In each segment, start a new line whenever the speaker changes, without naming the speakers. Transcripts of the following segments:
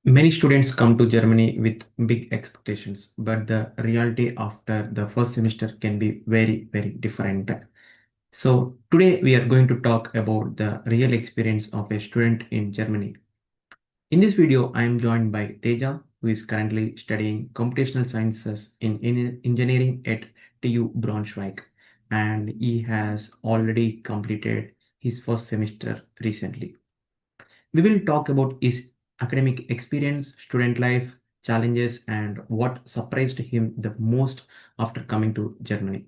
Many students come to Germany with big expectations, but the reality after the first semester can be very, very different. So, today we are going to talk about the real experience of a student in Germany. In this video, I am joined by Teja, who is currently studying computational sciences in engineering at TU Braunschweig, and he has already completed his first semester recently. We will talk about his academic experience, student life, challenges, and what surprised him the most after coming to Germany.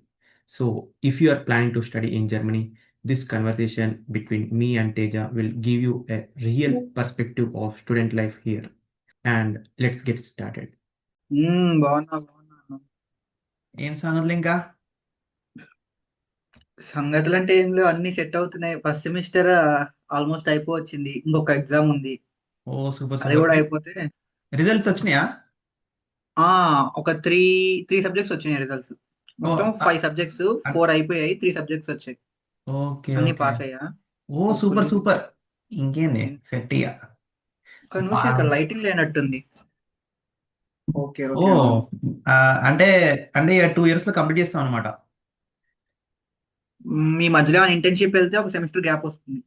So, if you are planning to study in Germany, this conversation between me and Teja will give you a real perspective of student life here. And let's get started.
బాగున్నాను.
ఏం సంగతులు ఇంకా?
సంగతులు అంటే ఏం లేవు, అన్ని set అవుతున్నాయి. ఫస్ట్ సెమిస్టర్ ఆల్మోస్ట్ అయిపోవచ్చింది. ఇంకొక ఎగ్జామ్ ఉంది.
ఓ సూపర్
అది
సూపర్.
కూడా అయిపోతే
రిజల్ట్స్ వచ్చినాయా?
ఆ ఒక త్రీ త్రీ సబ్జెక్ట్స్ వచ్చినాయి రిజల్ట్స్.
ఓ
మొత్తం
అ-
5 సబ్జెక్ట్స్,
అ-
4 అయిపోయాయి. 3 సబ్జెక్ట్స్ వచ్చాయి.
ఓకే
అన్ని
ఓకే.
పాస్ అయ్యా
ఓ సూపర్
హోప్ఫుల్లీ.
సూపర్. ఇంకేంది సెట్ ఇక.
ఒక నిమిషం, ఇక్కడ లైటింగ్ లేనట్టుంది. ఓకే
ఓ
ఓకే అన్న.
ఆ, అంటే అంటే 2 ఇయర్స్ లో కంప్లీట్ చేస్తాం అనమాట.
మీ మధ్యలో ఇంటర్న్షిప్ వెళ్తే ఒక సెమిస్టర్ గ్యాప్ వస్తుంది.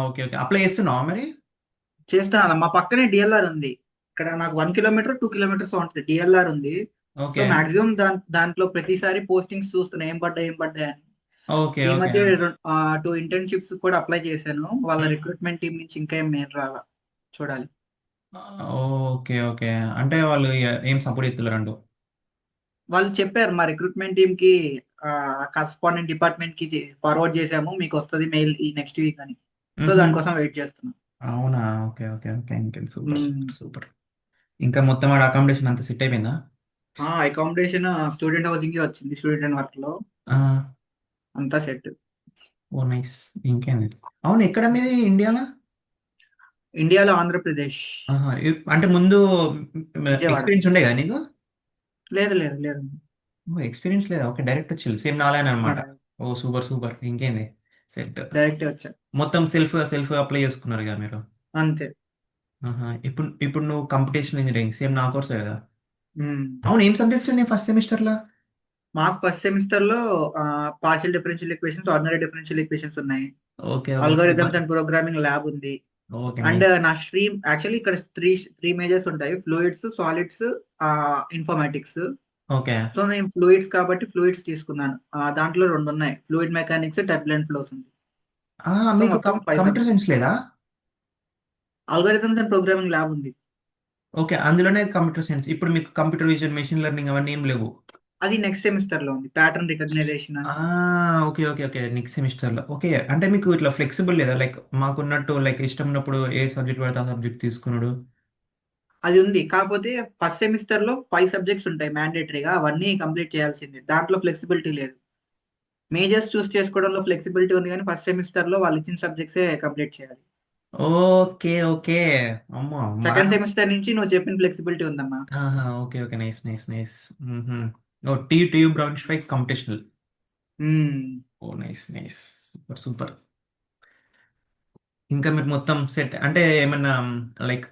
ఓకే ఓకే, అప్లై చేస్తున్నావా మరి?
చేస్తున్నాను. మా పక్కనే డిఎల్ఆర్ ఉంది. ఇక్కడ నాకు 1 కిలోమీటర్ 2 కిలోమీటర్స్ ఉంటుంది. డిఎల్ఆర్ ఉంది. సో
ఓకే
మాక్సిమం దాంట్లో ప్రతిసారి పోస్టింగ్స్ చూస్తున్నా, ఏం పడ్డాయి అని.
ఓకే
ఈ
ఓకే.
మధ్య 2 ఇంటర్న్షిప్స్ కూడా అప్లై చేశాను. వాళ్ళ
ఉమ్,
రిక్రూట్మెంట్ టీం నుంచి ఇంకా ఏం మెయిల్ రాలా. చూడాలి.
Okay okay. అంటే వాళ్ళు ఏం సపోర్ట్ చేస్తున్నారు?
వాళ్ళు చెప్పారు మా రిక్రూట్మెంట్ టీం కి, కరస్పాండెంట్ డిపార్ట్మెంట్ కి ఫార్వర్డ్ చేశాము, మీకు వస్తుంది మెయిల్ ఈ నెక్స్ట్ వీక్ అని. సో దానికోసం వెయిట్ చేస్తున్నాం.
అవునా? ఓకే ఓకే ఓకే, ఇంకేం సూపర్ సూపర్ సూపర్. ఇంకా మొత్తం ఆడ అకామిడేషన్ అంతా సెట్ అయిపోయిందా?
అకామిడేషన్ స్టూడెంట్ హౌసింగ్ కి వచ్చింది. స్టూడెంట్ అండ్ వర్క్ లో
ఆ,
అంతా సెట్.
ఓ నైస్. ఇంకేంది? అవును, ఎక్కడ మీది ఇండియాలో?
ఇండియాలో ఆంధ్రప్రదేశ్.
అంటే ముందు
విజయవాడ.
ఎక్స్పీరియన్స్ ఉండే కదా నీకు?
లేదు లేదు లేదు.
ఎక్స్పీరియన్స్ లేదా? ఓకే, డైరెక్ట్ వచ్చిల్లు సేమ్ నాలానే అనమాట.
ఆ,
ఓ సూపర్ సూపర్, ఇంకేంది? సెట్.
డైరెక్ట్ వచ్చా.
మొత్తం సెల్ఫ్ సెల్ఫ్ అప్లై చేసుకున్నారు కదా మీరు?
అంతే.
ఇప్పుడు ఇప్పుడు నువ్వు కంప్యూటేషన్ ఇంజనీరింగ్ సేమ్ నా కోర్సే కదా?
ఉమ్.
అవును, ఏం సబ్జెక్ట్స్ ఉన్నాయి ఫస్ట్ సెమిస్టర్లో?
మాకు ఫస్ట్ సెమిస్టర్ లో partial differential equations, ordinary differential equations ఉన్నాయి.
Okay okay super.
Algorithms and programming lab ఉంది.
Okay
and
nice.
నా స్ట్రీమ్ యాక్చువల్లీ ఇక్కడ త్రీ త్రీ మేజర్స్ ఉంటాయి: fluids, solids, informatics.
Okay.
So నేను ఫ్లూయిడ్స్ కాబట్టి ఫ్లూయిడ్స్ తీసుకున్నాను. దాంట్లో రెండు ఉన్నాయి: ఫ్లూయిడ్ మెకానిక్స్, టర్బులెంట్ ఫ్లోస్ ఉంది. సో
మీకు
మొత్తం ఫైవ్
కంప్యూటర్
సబ్జెక్ట్స్.
సైన్స్ లేదా?
ఆల్గోరిథమ్స్ అండ్ ప్రోగ్రామింగ్ ల్యాబ్ ఉంది.
ఓకే, అందులోనే కంప్యూటర్ సైన్స్. ఇప్పుడు మీకు కంప్యూటర్ విజన్, మెషిన్ లెర్నింగ్ అవన్నీ ఏం లేవు?
అది నెక్స్ట్ సెమిస్టర్ లో ఉంది. Pattern recognition.
ఆ, ఓకే ఓకే ఓకే, నెక్స్ట్ సెమిస్టర్లో. ఓకే, అంటే మీకు ఇట్లా ఫ్లెక్సిబుల్ లేదా? లైక్ మాకున్నట్టు లైక్ ఇష్టం ఉన్నప్పుడు ఏ సబ్జెక్ట్ పడితే ఆ సబ్జెక్ట్ తీసుకున్నాడు.
అది ఉంది. కాకపోతే ఫస్ట్ సెమిస్టర్ లో 5 సబ్జెక్ట్స్ ఉంటాయి మ్యాండేటరీగా, అవన్నీ కంప్లీట్ చేయాల్సిందే. దాంట్లో ఫ్లెక్సిబిలిటీ లేదు. మేజర్స్ చూస్ చేసుకోవడంలో ఫ్లెక్సిబిలిటీ ఉంది, కానీ ఫస్ట్ సెమిస్టర్ లో వాళ్ళు ఇచ్చిన సబ్జెక్ట్సే కంప్లీట్ చేయాలి.
Okay okay. అమ్మో మా.
సెకండ్ సెమిస్టర్ నుంచి నువ్వు చెప్పిన ఫ్లెక్సిబిలిటీ ఉందమ్మా.
Okay okay, nice nice nice. Oh TU Braunschweig computational.
Hmm.
Oh nice nice. Super super. ఇంకా మీరు మొత్తం సెట్ అంటే ఏమన్నా లైక్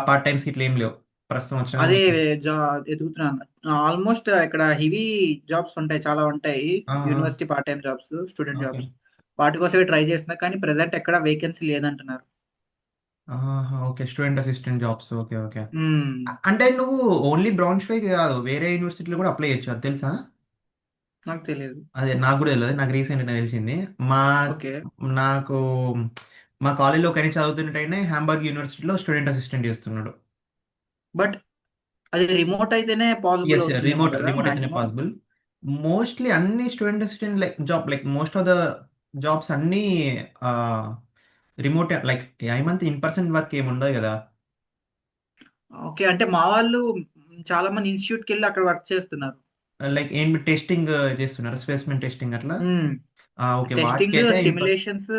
పార్ట్ టైమ్స్ ఇట్లా ఏం లేవు ప్రస్తుతం వచ్చిన
అదే
మొత్తం?
జా ఎదుగుతున్నాను. ఆల్మోస్ట్ ఇక్కడ హెవీ జాబ్స్ ఉంటాయి, చాలా ఉంటాయి. University part time jobs, student
okay.
Jobs. వాటి కోసమే ట్రై చేస్తున్నా, కానీ ప్రెసెంట్ ఎక్కడ వేకెన్సీ లేదంటున్నారు.
Okay, student assistant jobs. Okay okay.
మ్మ్.
అంటే నువ్వు ఓన్లీ బ్రౌన్స్వైగ్ కాదు, వేరే యూనివర్సిటీలో కూడా అప్లై చేయొచ్చు, అది తెలుసా?
నాకు తెలియదు.
అదే నాకు కూడా తెలియదు, నాకు రీసెంట్గా తెలిసింది. మా
ఓకే.
నాకు మా కాలేజీలో కానీ చదువుతున్నట్టయినే హ్యాంబర్గ్ యూనివర్సిటీలో స్టూడెంట్ అసిస్టెంట్ చేస్తున్నాడు.
బట్ అది రిమోట్ అయితేనే పాసిబుల్
ఎస్,
అవుతుందేమో
రిమోట్
కదా
రిమోట్ అయితేనే
మాక్సిమం.
పాసిబుల్. మోస్ట్లీ అన్ని student assistant like job, like most of the jobs అన్నీ రిమోట్. లైక్ ఏమంత ఇన్ పర్సన్ వర్క్ ఏమి ఉండదు కదా.
ఓకే, అంటే మా వాళ్ళు చాలా మంది ఇన్స్టిట్యూట్ కి వెళ్ళి అక్కడ వర్క్ చేస్తున్నారు.
లైక్ ఏం టెస్టింగ్ చేస్తున్నారు, స్పెసిమెన్ టెస్టింగ్ అట్లా. ఓకే, వాటికి
టెస్టింగ్,
అయితే ఇన్ పర్సన్.
సిమ్యులేషన్స్.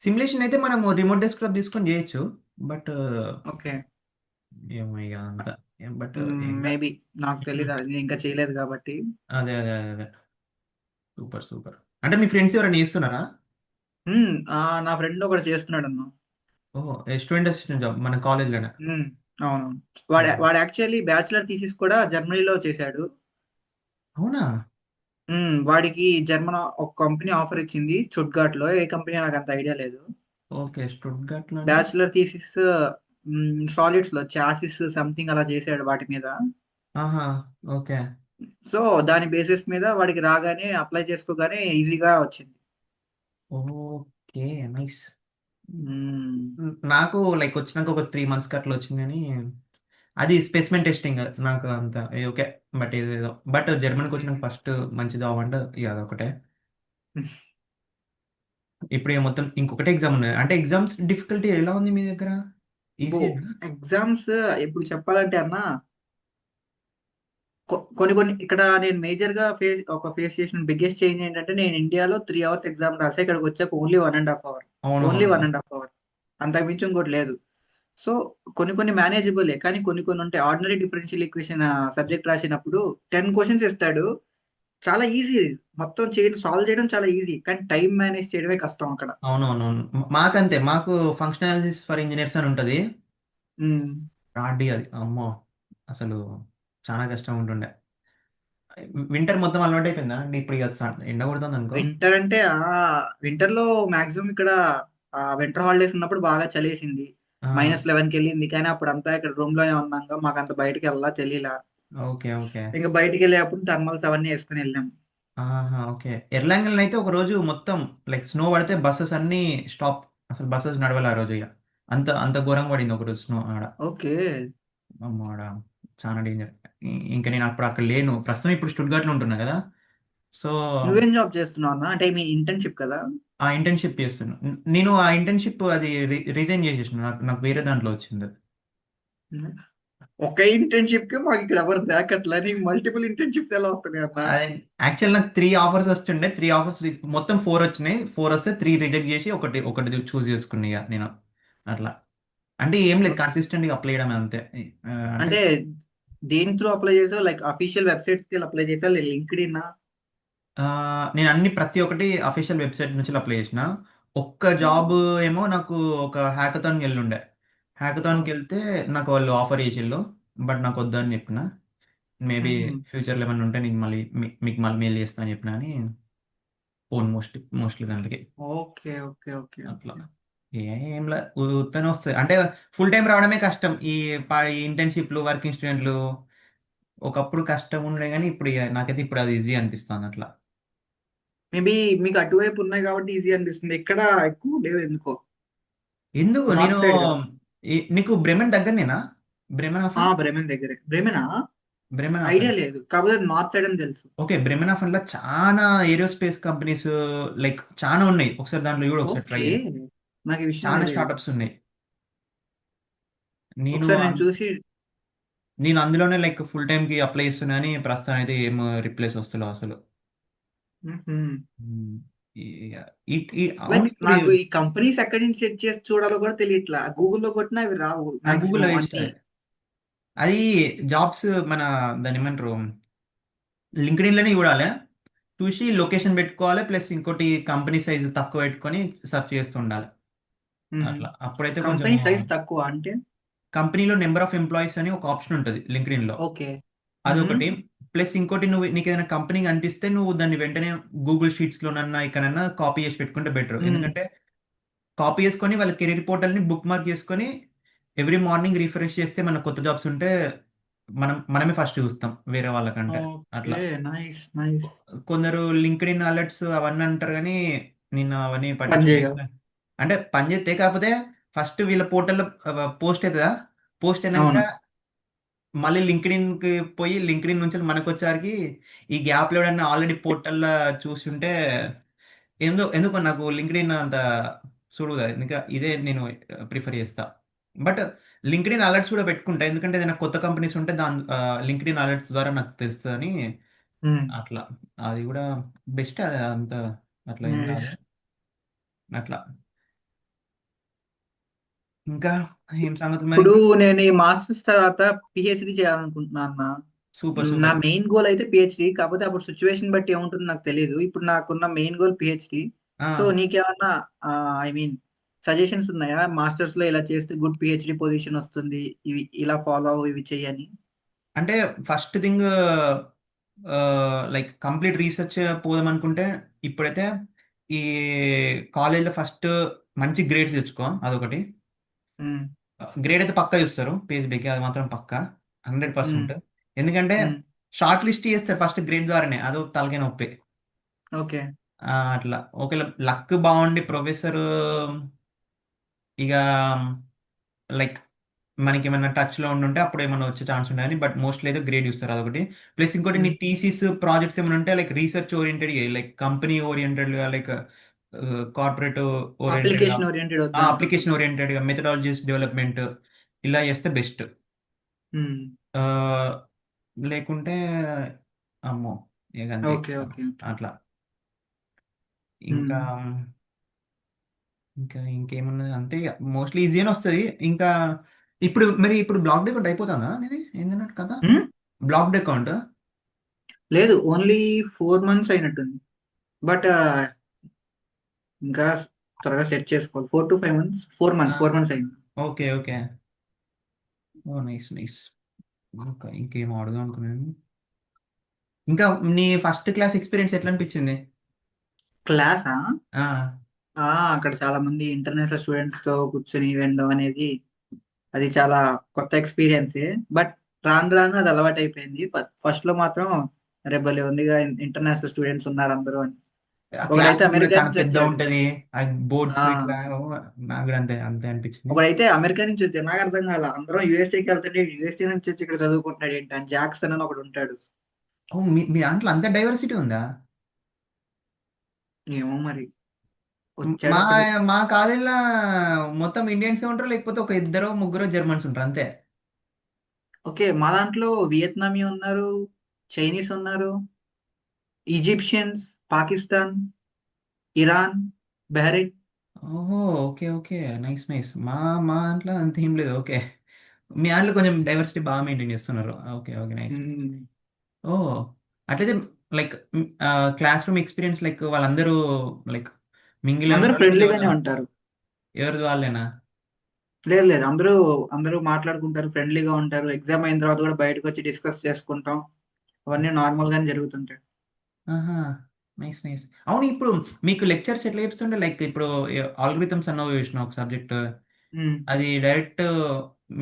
సిమ్యులేషన్ అయితే మనం రిమోట్ డెస్క్టాప్ తీసుకొని చేయొచ్చు. But
okay.
ఏమో ఇక అంతా. బట్ ఏం కాదు.
మేబీ. నాకు తెలీదు, నేను ఇంకా చేయలేదు కాబట్టి.
అదే అదే అదే అదే. Super super. అంటే మీ ఫ్రెండ్స్ ఎవరైనా చేస్తున్నారా?
నా ఫ్రెండ్ ఒకటి చేస్తున్నాడు అన్న.
ఓహో! స్టూడెంట్ అసిస్టెంట్ జాబ్ మన కాలేజ్‌లోనే.
హ్మ్. అవునవును. వాడు
హ్మ్.
వాడు యాక్చువల్లీ బ్యాచిలర్ థీసిస్ కూడా జర్మనీలో చేశాడు.
అవునా?
వాడికి జర్మన్ ఒక కంపెనీ ఆఫర్ ఇచ్చింది స్టుట్‌గార్ట్‌లో. ఏ కంపెనీ నాకంత ఐడియా లేదు.
ఓకే. స్టుట్‌గార్ట్‌లో అంటే?
బ్యాచిలర్ థీసిస్ సాలిడ్స్‌లో చాసిస్ సంథింగ్ అలా చేశాడు వాటి మీద.
ఆహా! ఓకే.
సో, దాని బేసిస్ మీద వాడికి రాగానే అప్లై చేసుకోగానే ఈజీగా వచ్చింది.
ఓకే. నైస్.
హ్మ్.
నాకు లైక్ వచ్చినాక ఒక 3 మంత్స్‌కి అట్లా వచ్చింది గానీ, అది స్పెసిమెన్ టెస్టింగ్ నాకు అంత ఓకే. బట్ ఏదేదో బట్ జర్మనీకొచ్చినాక
హ్మ్.
ఫస్ట్ మంచి జాబ్ అంటే ఇగ అదొకటే. ఇప్పుడు ఇగ మొత్తం ఇంకొకటే ఎగ్జామ్ ఉన్నది. అంటే ఎగ్జామ్స్ డిఫికల్టీ ఎలా ఉంది మీ దగ్గర?
అబ్బో!
ఈజీయేనా?
ఎగ్జామ్స్ ఇప్పుడు చెప్పాలంటే కొన్ని కొన్ని ఇక్కడ నేను మేజర్‌గా ఫేస్ చేసిన బిగ్గెస్ట్ చేంజ్ ఏంటంటే నేను ఇండియాలో 3 అవర్స్ ఎగ్జామ్ రాసా. ఇక్కడికొచ్చాక ఓన్లీ 1 ½ అవర్. ఓన్లీ
అవునవును.
1 ½ అవర్. అంతకు మించి ఇంకోటి లేదు. సో, కొన్ని కొన్ని మేనేజబులే. కానీ కొన్ని కొన్ని ఉంటాయి. ఆర్డినరీ డిఫరెన్షియల్ ఈక్వేషన్ సబ్జెక్ట్ రాసినప్పుడు 10 క్వెషన్స్ ఇస్తాడు. చాలా ఈజీ. మొత్తం సాల్వ్ చేయడం చాలా ఈజీ. కానీ టైమ్ మేనేజ్ చేయడమే కష్టం అక్కడ.
అవునవునవును. మాకంతే. మాకు ఫంక్షనల్ అనాలిసిస్ ఫర్ ఇంజినీర్స్ అని ఉంటది.
హ్మ్.
రాడ్డీ అది. అమ్మో! అసలు చాలా కష్టంగా ఉంటుండే. వింటర్ మొత్తం అలవాటయిపోయిందా? అంటే ఇప్పుడు ఇగ ఎండ కొడుతుందనుకో.
వింటర్ అంటే వింటర్‌లో మాక్సిమం ఇక్కడ వింటర్ హాలిడేస్ ఉన్నప్పుడు బాగా చలేసింది.
ఆ!
-11కెళ్ళింది. కానీ అప్పుడంతా ఇక్కడ రూమ్‌లోనే ఉన్నాంగా. మాకంత బయటికెళ్ళలా తెలీలా.
ఓకే. ఓకే.
ఇంక బయటికెళ్ళేప్పుడు థర్మల్స్ అవన్నీ యేసుకొనెళ్ళాం.
ఆహా! ఓకే. ఎర్లాంగల్‌లో అయితే ఒకరోజు మొత్తం లైక్ స్నో పడితే బసెస్ అన్నీ స్టాప్. అసలు బసెస్ నడవలే ఆ రోజు ఇగ. అంత అంత ఘోరంగా పడింది ఒకరోజు స్నో ఆడ.
ఓకే.
అమ్మో! ఆడ చానా డేంజర్. ఇంక నేను అప్పుడు అక్కడ లేను. ప్రస్తుతం ఇప్పుడు స్టుట్‌గార్ట్‌లో ఉంటున్నా గదా! సో,
నువ్వేం జాబ్ చేస్తున్నావు అన్న? అంటే మీ ఇంటర్న్‌షిప్ కదా?
ఆ ఇంటర్న్‌షిప్ చేస్తున్నా. నేను ఆ ఇంటర్న్‌షిప్ అది రిజైన్ చేసేసిన. నాకు నాకు వేరే దాంట్లో వచ్చిందది.
హ్మ్. ఒకే ఇంటర్న్‌షిప్‌కి మాకిక్కడ ఎవరు దక్కట్లా. నీకు మల్టిపుల్ ఇంటర్న్‌షిప్స్ ఎలా వస్తున్నాయన్న?
అదే యాక్చువల్ నాకు 3 ఆఫర్స్ వస్తుండే. 3 ఆఫర్స్ మొత్తం 4 వచ్చినాయి. 4 వస్తే 3 రిజెక్ట్ చేసి ఒకటి చూజ్ చేసుకున్నా ఇగ నేను. అట్లా. అంటే ఏం లేదు
ఓకే.
కన్సిస్టెంట్‌గా అప్లై చేయడమే అంతే. అంటే
అంటే దేని త్రూ అప్లై చేసావు? లైక్ అఫీషియల్ వెబ్‌సైట్స్‌కెళ్ళి అప్లై చేసావా? లింక్డ్ఇన్నా?
నేను అన్ని ప్రతి ఒక్కటి అఫీషియల్ వెబ్‌సైట్ నుంచి అప్లై చేసిన. ఒక్క జాబ్
హ్మ్.
ఏమో నాకు ఒక హ్యాకథాన్‌కెళ్ళుండే.
ఓహ్!
హ్యాకథాన్‌కెళ్తే నాకు వాళ్ళు ఆఫర్ చేసిళ్ళు. బట్ నాకు వద్దని చెప్పిన. మేబీ
హుహు.
ఫ్యూచర్‌లో ఏమన్నా ఉంటే నేను మళ్ళీ మీకు మళ్ళీ మెయిల్ చేస్తా అని చెప్పినా గాని పోను మోస్ట్‌లీ దాంట్లకి.
ఓకే. ఓకే. ఓకే.
అట్లా.
ఓకే.
ఏంలే ఉత్తనే వస్తది. అంటే ఫుల్ టైమ్ రావడమే కష్టం. ఈ ఇంటర్న్‌షిప్‌లు, వర్కింగ్ స్టూడెంట్‌లు ఒకప్పుడు కష్టం ఉండే గానీ ఇప్పుడు నాకైతే ఇప్పుడు అది ఈజీ అనిపిస్తాంది అట్లా.
మేబీ మీకు అటువైపు ఉన్నాయి కాబట్టి ఈజీ అనిపిస్తుంది. ఇక్కడ ఎక్కువ లేవు ఎందుకో.
ఎందుకు నేను
నార్త్ సైడ్ కదా!
నీకు బ్రెమెన్ దగ్గరనేనా? బ్రెమెన్‌హాఫెన్?
బ్రెమెన్ దగ్గరే. బ్రెమెనా? ఐడియా
బ్రెమెన్‌హాఫెన్.
లేదు. కాకపోతే నార్త్ సైడ్ అని తెలుసు.
ఓకే. బ్రెమెన్‌హాఫెన్‌లో చానా ఏరోస్పేస్ కంపెనీస్ లైక్ చానా ఉన్నాయి. ఒకసారి దాంట్లో చూడు ఒకసారి ట్రై
ఓకే.
చెయి.
నాకు ఈ విషయం
చానా
తెలీదు.
స్టార్టప్స్ ఉన్నాయి. నేను
ఒకసారి నేను చూసి
నేను అందులోనే లైక్ ఫుల్ టైమ్‌కి అప్లై చేస్తున్నా గానీ ప్రస్తుతం అయితే ఏం రిప్లైస్ వస్తలేవు అసలు.
హుహు.
హ్మ్. ఈ ఈ ఈ అవును
లైక్
ఇప్పుడు
నాకు ఈ కంపెనీస్ ఎక్కడి నుంచి సెట్ చేసి చూడాలో కూడా తెలియట్లా. గూగుల్‌లో కొట్టినా అవి రావు
ఆ గూగుల్‌లో
మాక్సిమం
వేస్ట్
అన్నీ.
అది జాబ్స్ మన దాన్నేమంటారు లింక్డ్ఇన్‌లోనే చూడాలి. చూసి లొకేషన్ పెట్టుకోవాలి. ప్లస్ ఇంకోటి కంపెనీ సైజ్ తక్కువ పెట్టుకొని సెర్చ్ చేస్తూ ఉండాలి.
హుహు.
అట్లా. అప్పుడైతే
కంపెనీ
కొంచెము
సైజ్ తక్కువ అంటే?
కంపెనీలో నంబర్ ఆఫ్ ఎంప్లాయీస్ అని ఒక ఆప్షన్ ఉంటది లింక్డ్ఇన్‌లో.
ఓకే. హుహు.
అదొకటి. ప్లస్ ఇంకోటి నీకేదైనా కంపెనీ కనిపిస్తే నువ్వు దాన్ని వెంటనే గూగుల్ షీట్స్‌లోనన్నా ఎక్కడన్నా కాపీ చేసి పెట్టుకుంటే బెటర్.
హ్మ్.
ఎందుకంటే కాపీ చేసుకొని వాళ్ళ కెరీర్ పోర్టల్‌ని బుక్ మార్క్ చేసుకొని ఎవ్రీ మార్నింగ్ రిఫ్రెష్ చేస్తే మన కొత్త జాబ్స్ ఉంటే మనమే ఫస్ట్ చూస్తాం వేరే వాళ్ళకంటే.
ఓకే.
అట్లా.
నైస్. నైస్.
కొందరు లింక్డ్ఇన్ అలర్ట్స్ అవన్నీ అంటారు గానీ, నేను అవన్నీ
పని చేయవు.
పట్టించుకోను. అంటే పనిచేత్తయి. కాకపోతే ఫస్ట్ వీళ్ళ పోర్టల్‌లో పోస్ట్ అయితదా? పోస్ట్ అయినంక
అవును.
మళ్ళీ లింక్డ్ఇన్‌కి పోయి లింక్డ్ఇన్ నుంచి మనకొచ్చేవరకి ఈ గ్యాప్‌లో ఎవడన్నా ఆల్రెడీ పోర్టల్‌లో చూసుంటే ఎందుకో నాకు లింక్డ్ఇన్ అంత సూడదు. ఇంకా ఇదే నేను ప్రిఫర్ చేస్తా. బట్ లింక్డ్ఇన్ అలర్ట్స్ కూడా పెట్టుకుంటా. ఎందుకంటే ఏదైనా కొత్త కంపెనీస్ ఉంటే లింక్డ్ఇన్ అలర్ట్స్ ద్వారా నాకు తెలుస్తదని
హ్మ్.
అట్లా. అది గూడా బెస్టే అది అంత అట్లా ఏం
నైస్.
గాదు. అట్లా. ఇంకా ఏం సంగతులు
ఇప్పుడు
మరింకా?
నేను ఈ మాస్టర్స్ తర్వాత పీహెచ్‌డీ చేయాలనుకుంటున్నా అన్న.
సూపర్.
నా
సూపర్.
మెయిన్ గోల్ అయితే పీహెచ్‌డీ. కాకపోతే అప్పుడు సిట్యుయేషన్ బట్టి ఏముంటుందో నాకు తెలీదు. ఇప్పుడు నాకున్న మెయిన్ గోల్ పీహెచ్‌డీ.
ఆ!
సో, నీకేమన్నా ఐ మీన్ సజెషన్స్ ఉన్నాయా? మాస్టర్స్ లో ఇలా చేస్తే గుడ్ పిహెచ్డి పొజిషన్ వస్తుంది, ఇవి ఇలా ఫాలో అవ్వు, ఇవి చెయ్యని.
అంటే first thing like complete research పోదాం అనుకుంటే ఇప్పుడైతే ఈ కాలేజ్లో ఫస్ట్ మంచి గ్రేడ్స్ తెచ్చుకో, అదొకటి.
ఉమ్,
గ్రేడ్ అయితే పక్కా చూస్తారు పిహెచ్డికి, అది మాత్రం పక్కా, హండ్రెడ్
ఉమ్,
పర్సెంట్. ఎందుకంటే
ఉమ్,
షార్ట్ లిస్ట్ చేస్తారు ఫస్ట్ గ్రేడ్ ద్వారానే, అదో తలకాయ నొప్పి.
ఓకే.
అట్లా ఒకవేళ లక్ బాగుండి ప్రొఫెసర్ ఇక లైక్ మనకి ఏమైనా టచ్లో ఉండుంటే అప్పుడు ఏమైనా వచ్చే ఛాన్స్ ఉంటుంది, బట్ మోస్ట్లీ అయితే గ్రేడ్ చూస్తారు, అదొకటి. ప్లస్ ఇంకోటి నీ
ఉమ్,
థీసిస్ ప్రాజెక్ట్స్ ఏమైనా ఉంటే like research oriented, like company ఓరియంటెడ్గా, లైక్ కార్పొరేట్ ఓరియంటెడ్గా,
అప్లికేషన్ ఓరియంటెడ్ వద్దు అంటున్నాను.
అప్లికేషన్ ఓరియంటెడ్గా, మెథడాలజీస్ డెవలప్మెంట్, ఇలా చేస్తే బెస్ట్.
ఉమ్,
లేకుంటే అమ్మో, ఇక అంతే.
Okay, okay, okay.
అట్లా.
ఉమ్,
ఇంకా ఇంకేమున్నది అంతే, మోస్ట్లీ ఈజీగానే వస్తుంది. ఇంకా ఇప్పుడు బ్లాక్డ్ అకౌంట్ అయిపోతుందా అనేది ఏంటన్నట్టు కదా?
ఉమ్,
బ్లాక్డ్ అకౌంట్.
లేదు, ఓన్లీ 4 months అయినట్టుంది. బట్ ఇంకా త్వరగా సెట్ చేసుకోవాలి. 4 to 5 months, 4 months అయింది.
Okay, okay. Oh, nice nice. ఇంకా ఇంకేం అడుగుదాం అనుకున్నాను. ఇంకా నీ ఫస్ట్ క్లాస్ ఎక్స్పీరియన్స్ ఎట్లా అనిపించింది?
క్లాసా?
ఆ,
అక్కడ చాలా మంది ఇంటర్నేషనల్ స్టూడెంట్స్ తో కూర్చొని వినడం అనేది, అది చాలా కొత్త ఎక్స్పీరియన్సే. బట్ రాను రాను అది అలవాటు అయిపోయింది. ఫస్ట్ లో మాత్రం రెబ్బలే ఉందిగా, ఇంటర్నేషనల్ స్టూడెంట్స్ ఉన్నారు అందరూ అని.
ఆ క్లాస్
ఒకడైతే
రూమ్ కూడా
అమెరికా
చాలా
నుంచి
పెద్ద
వచ్చాడు.
ఉంటది, ఆ
ఆ
బోర్డ్స్ ఇట్లా. ఓ, నాకు కూడా అంతే అంతే అనిపించింది.
ఒకడైతే అమెరికా నుంచి వచ్చాడు, నాకు అర్థం కాల. అందరం యూఎస్ఏకి వెళ్తుంటే యూఎస్ఏ నుంచి వచ్చి ఇక్కడ చదువుకుంటున్నాడు ఏంటి అని. జాక్సన్ అని ఒకడు ఉంటాడు.
ఓ, మీ దాంట్లో అంత డైవర్సిటీ ఉందా?
ఏమో మరి, వచ్చాడు
మా
అక్కడే.
మా కాలేజీలో మొత్తం ఇండియన్స్ ఉంటారు, లేకపోతే ఒక ఇద్దరు ముగ్గురు జర్మన్స్ ఉంటారు అంతే.
ఓకే, మా దాంట్లో వియత్నామీ ఉన్నారు, చైనీస్ ఉన్నారు, ఈజిప్షియన్స్, పాకిస్తాన్, ఇరాన్, బహ్రెయిన్.
ఓహో, ఓకే, ఓకే. Nice nice. మా దాంట్లో అంత ఏం లేదు. ఓకే, మీ దాంట్లో కొంచెం డైవర్సిటీ బాగా మెయింటైన్ చేస్తున్నారు. Okay, okay, nice.
మ్మ్.
ఓ, అట్లయితే like class room experience like వాళ్ళందరూ లైక్ మింగిలే
అందరూ
ఉంటారు, లేకపోతే
ఫ్రెండ్లీగానే ఉంటారు.
ఎవరిది వాళ్ళేనా?
లేదు లేదు, అందరూ అందరూ మాట్లాడుకుంటారు, ఫ్రెండ్లీగా ఉంటారు. ఎగ్జామ్ అయిన తర్వాత కూడా బయటకు వచ్చి డిస్కస్ చేసుకుంటాం. అవన్నీ నార్మల్ గానే జరుగుతుంటాయి.
ఆహా, నైస్ నైస్. అవును, ఇప్పుడు మీకు లెక్చర్స్ ఎట్లా చెప్తుండే? లైక్ ఇప్పుడు ఆల్గరిథమ్స్ అన్నవి చూసిన ఒక సబ్జెక్ట్,
మ్మ్.
అది డైరెక్ట్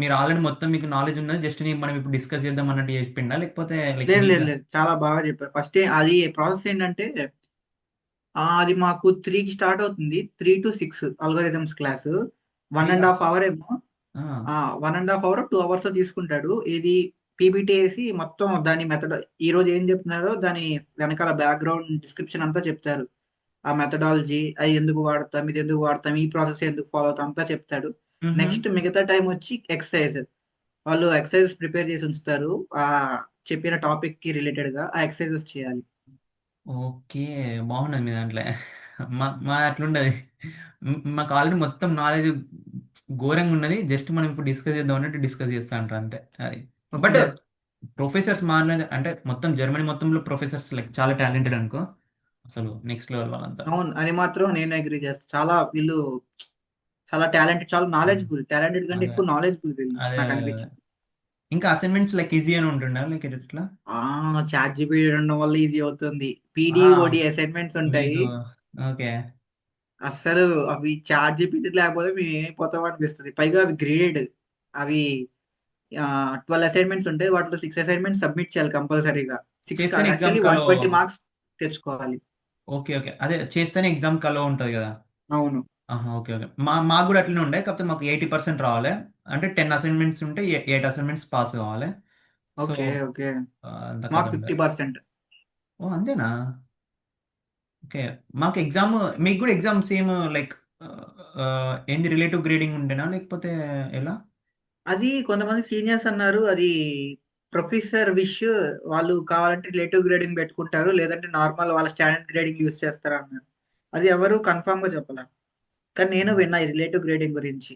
మీరు ఆల్రెడీ మొత్తం మీకు నాలెడ్జ్ ఉన్నది, జస్ట్ మనం ఇప్పుడు డిస్కస్ చేద్దాం అన్నట్టు చెప్పిండా, లేకపోతే లైక్
లేదు లేదు
మీగా?
లేదు, చాలా బాగా చెప్పారు. ఫస్ట్ అది ప్రాసెస్ ఏంటంటే, అది మాకు 3కి స్టార్ట్ అవుతుంది. 3 to 6 algorithms class. One
3
and
hours?
Half hour ఏమో.
ఆ,
1.5 hour 2 hours తీసుకుంటాడు. ఇది పీపీటీ వేసి మొత్తం దాని మెథడ్, ఈ రోజు ఏం చెప్తున్నారో దాని వెనకాల బ్యాక్గ్రౌండ్ డిస్క్రిప్షన్ అంతా చెప్తారు. ఆ మెథడాలజీ, అది ఎందుకు వాడతాం, ఇది ఎందుకు వాడతాం, ఈ ప్రాసెస్ ఎందుకు ఫాలో అవుతాం అంతా చెప్తాడు.
మ్హూ.
నెక్స్ట్ మిగతా టైం వచ్చి ఎక్సర్సైజ్. వాళ్ళు ఎక్సర్సైజ్ ప్రిపేర్ చేసి ఉంచుతారు. ఆ చెప్పిన టాపిక్ కి రిలేటెడ్ గా ఆ ఎక్సర్సైజెస్ చేయాలి.
ఓకే, బాగున్నది మీ దాంట్లో. మా అట్లుండదు. మాకు ఆల్రెడీ మొత్తం నాలెడ్జ్ ఘోరంగా ఉన్నది, జస్ట్ మనం ఇప్పుడు డిస్కస్ చేద్దాం అన్నట్టు డిస్కస్ చేస్తా అంటారు అంతే. అది బట్
ఓకే.
ప్రొఫెసర్స్ మారలేదు అంటే, మొత్తం జర్మనీ మొత్తంలో ప్రొఫెసర్స్ లైక్ చాలా టాలెంటెడ్ అనుకో, అసలు నెక్స్ట్ లెవెల్ వాళ్ళంతా.
అవును, అది మాత్రం నేను అగ్రీ చేస్తాను. చాలా వీళ్ళు చాలా టాలెంటెడ్, చాలా
ఉమ్.
నాలెడ్జ్బుల్. టాలెంటెడ్ కంటే
అదే
ఎక్కువ నాలెడ్జ్బుల్ వీళ్ళు,
అదే
నాకు
అదే అదే.
అనిపించింది.
ఇంకా అసైన్మెంట్స్ లైక్ ఈజీ అని ఉంటుండే లైక్ ఎట్లా?
చాట్ జీపీటీ ఉండడం వల్ల ఈజీ అవుతుంది.
ఆ,
పీడీఓడి అసైన్మెంట్స్ ఉంటాయి.
మీకు ఓకే.
అస్సలు అవి చాట్ జీపీటీ లేకపోతే మేము ఏమైపోతాం అనిపిస్తుంది. పైగా అవి గ్రేడెడ్. అవి 12 అసైన్మెంట్స్ ఉంటాయి. వాటిలో 6 అసైన్మెంట్స్ సబ్మిట్ చేయాలి కంపల్సరీగా. సిక్స్ కాదు,
చేస్తేనే ఎగ్జామ్
యాక్చువల్లీ
కలో.
120 మార్క్స్ తెచ్చుకోవాలి.
ఓకే, ఓకే, అదే చేస్తేనే ఎగ్జామ్ కలో ఉంటుంది కదా.
అవును.
ఆహా, ఓకే, ఓకే. మాకు కూడా అట్లనే ఉండే, కాకపోతే మాకు 80% రావాలి. అంటే 10 అసైన్మెంట్స్ ఉంటే 8 అసైన్మెంట్స్ పాస్ కావాలి. So
okay, okay.
అంత కథ
మాకు
ఉండే.
50%.
ఓ, అంతేనా? ఓకే. మాకు ఎగ్జామ్, మీకు కూడా ఎగ్జామ్ సేమ్ లైక్ ఏంది రిలేటివ్ గ్రేడింగ్ ఉండేనా, లేకపోతే ఎలా?
అది కొంతమంది సీనియర్స్ అన్నారు, అది ప్రొఫెసర్ విష్. వాళ్ళు కావాలంటే రిలేటివ్ గ్రేడింగ్ పెట్టుకుంటారు, లేదంటే నార్మల్ వాళ్ళ స్టాండర్డ్ గ్రేడింగ్ యూస్ చేస్తారు అన్నారు. అది ఎవరు కన్ఫామ్ గా చెప్పలే. కానీ నేను విన్నా ఈ రిలేటివ్ గ్రేడింగ్ గురించి.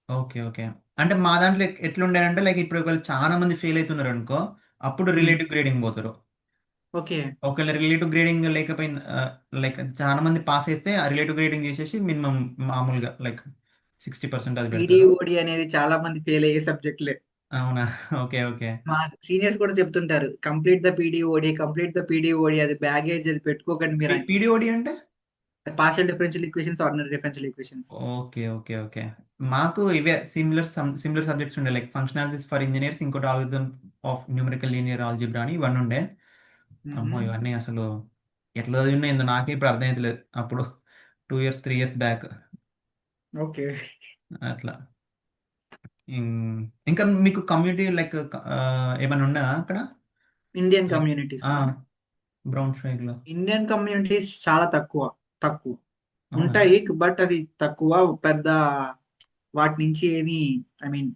Okay, okay. అంటే మా దాంట్లో ఎట్లుండేనంటే లైక్ ఇప్పుడు ఒకవేళ చాలా మంది ఫెయిల్ అవుతున్నారు అనుకో, అప్పుడు
ఉమ్,
రిలేటివ్ గ్రేడింగ్ పోతారు.
ఓకే.
ఒకవేళ రిలేటివ్ గ్రేడింగ్ లేకపోయింది, లైక్ చాలా మంది పాస్ అయితే ఆ రిలేటివ్ గ్రేడింగ్ చేసేసి మినిమం మామూలుగా లైక్ 60% అది పెడతారు.
పీడీఓడి అనేది చాలా మంది ఫెయిల్ అయ్యే సబ్జెక్టులే.
అవునా? ఓకే. ఓకే.
మా సీనియర్స్ కూడా చెప్తుంటారు, కంప్లీట్ ద పీడీఓడి, కంప్లీట్ ద పీడీఓడి, అది బ్యాగేజ్, అది పెట్టుకోకండి మీరు అని.
పీడీఓడి అంటే?
Partial differential equations, ordinary differential equations.
Okay. Okay. Okay. మాకు ఇవే సిమిలర్ సబ్జెక్ట్స్ ఉండే లైక్ ఫంక్షనాలిటీస్ ఫర్ ఇంజినీర్స్, ఇంకోటి algorithm of numerical linear algebra అని ఇవన్నీ ఉండే. అమ్మో! ఇవన్నీ అసలు ఎట్లా చదివినా ఏందో నాకే ఇప్పుడు అర్థమైతలేదు. అప్పుడు 2 ఇయర్స్, 3 ఇయర్స్ బ్యాక్
ఓకే.
అట్లా. ఇంకా మీకు కమ్యూనిటీ లైక్ ఏమైనా ఉన్నాయా అక్కడ?
Indian
like
communities.
ఆ! బ్రౌన్‌ష్వైగ్‌లో.
ఇండియన్ కమ్యూనిటీస్ చాలా తక్కువ. తక్కువ
అవునా?
ఉంటాయి, బట్ అది తక్కువ. పెద్ద వాటి నుంచి ఏమి, ఐ మీన్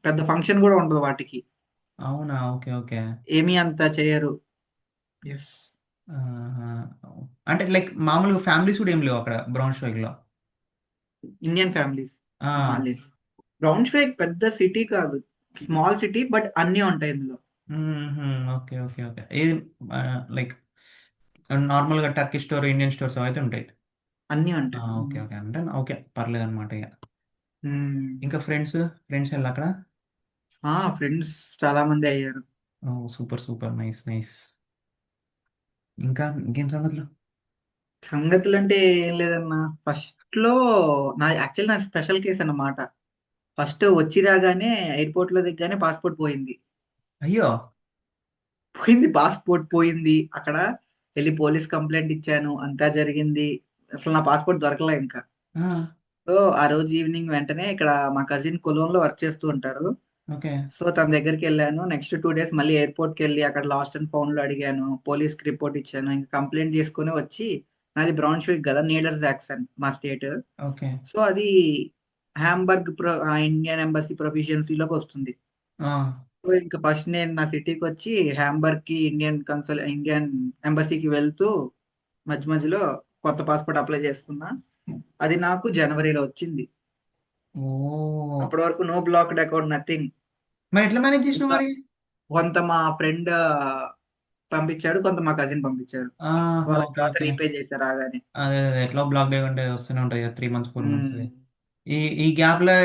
పెద్ద ఫంక్షన్ కూడా ఉండదు వాటికి.
అవునా? ఓకే. ఓకే.
ఏమీ అంత చేయరు. ఎస్.
ఆహా! అంటే లైక్ మామూలుగా ఫ్యామిలీస్ కూడా ఏం లేవు అక్కడ బ్రౌన్‌ష్వైగ్‌లో.
Indian families.
ఆ!
లేదు. బ్రౌన్స్వైగ్ పెద్ద సిటీ కాదు, స్మాల్ సిటీ, బట్ అన్నీ ఉంటాయి ఇందులో.
హుహు. ఓకే. ఓకే. ఓకే. ఏది లైక్ నార్మల్‌గా టర్కిష్ స్టోర్, ఇండియన్ స్టోర్స్ అవైతే ఉంటాయి.
అన్నీ
ఆ!
ఉంటాయి.
ఓకే. ఓకే. అంటే ఓకే. పర్లేదన్నమాట ఇగ.
మ్మ్.
ఇంకా ఫ్రెండ్స్ ఎళ్ళక్కడ?
ఫ్రెండ్స్ చాలా మంది అయ్యారు.
ఓహ్! సూపర్. సూపర్. నైస్. నైస్. ఇంకా ఇంకేం సంగతులు?
సంగతులు అంటే ఏం లేదన్నా. ఫస్ట్ లో నా స్పెషల్ కేస్ అన్నమాట. ఫస్ట్ వచ్చి రాగానే ఎయిర్పోర్ట్ లో దిగ్గానే పాస్పోర్ట్ పోయింది.
అయ్యో!
పాస్పోర్ట్ పోయింది. అక్కడ వెళ్ళి పోలీస్ కంప్లైంట్ ఇచ్చాను. అంతా జరిగింది. అసలు నా పాస్పోర్ట్ దొరకలే ఇంకా.
ఆ!
సో ఆ రోజు ఈవినింగ్ వెంటనే ఇక్కడ మా కజిన్ కొలోన్ లో వర్క్ చేస్తూ ఉంటారు.
ఓకే.
సో తన దగ్గరికి వెళ్ళాను. నెక్స్ట్ 2 డేస్ మళ్ళీ ఎయిర్పోర్ట్ కి వెళ్ళి అక్కడ లాస్ట్ అండ్ ఫౌండ్ లో అడిగాను. పోలీస్ కి రిపోర్ట్ ఇచ్చాను. ఇంకా కంప్లైంట్ చేసుకుని వచ్చి, నాది బ్రౌన్స్విక్ కదా, నీడర్ జాక్సన్ మా స్టేట్.
ఓకే.
సో అది హాంబర్గ్ ఇండియన్ ఎంబసీ ప్రొఫిషియన్సీలోకి వస్తుంది.
ఆ!
సో ఇంకా ఫస్ట్ నేను నా సిటీకి వచ్చి హాంబర్గ్ కి ఇండియన్ ఎంబసీకి వెళ్తూ మధ్య మధ్యలో కొత్త పాస్పోర్ట్ అప్లై చేసుకున్నా. అది నాకు జనవరిలో వచ్చింది.
ఓహ్!
అప్పటి వరకు నో బ్లాక్డ్ అకౌంట్, నథింగ్.
మరి ఎట్లా మేనేజ్ చేసినావు మరి?
కొంత మా ఫ్రెండ్ పంపించాడు, కొంత మా కజిన్ పంపించారు.
ఆహా!
వాళ్ళకి
ఓకే.
తర్వాత
ఓకే.
రీపే చేశారు రాగానే.
అదే. ఎట్లా బ్లాక్ లేకుంటే వస్తూనే ఉంటాయి కదా! 3 మంత్స్, 4 మంత్స్
ఉమ్.
అది. ఈ ఈ గ్యాప్‌లో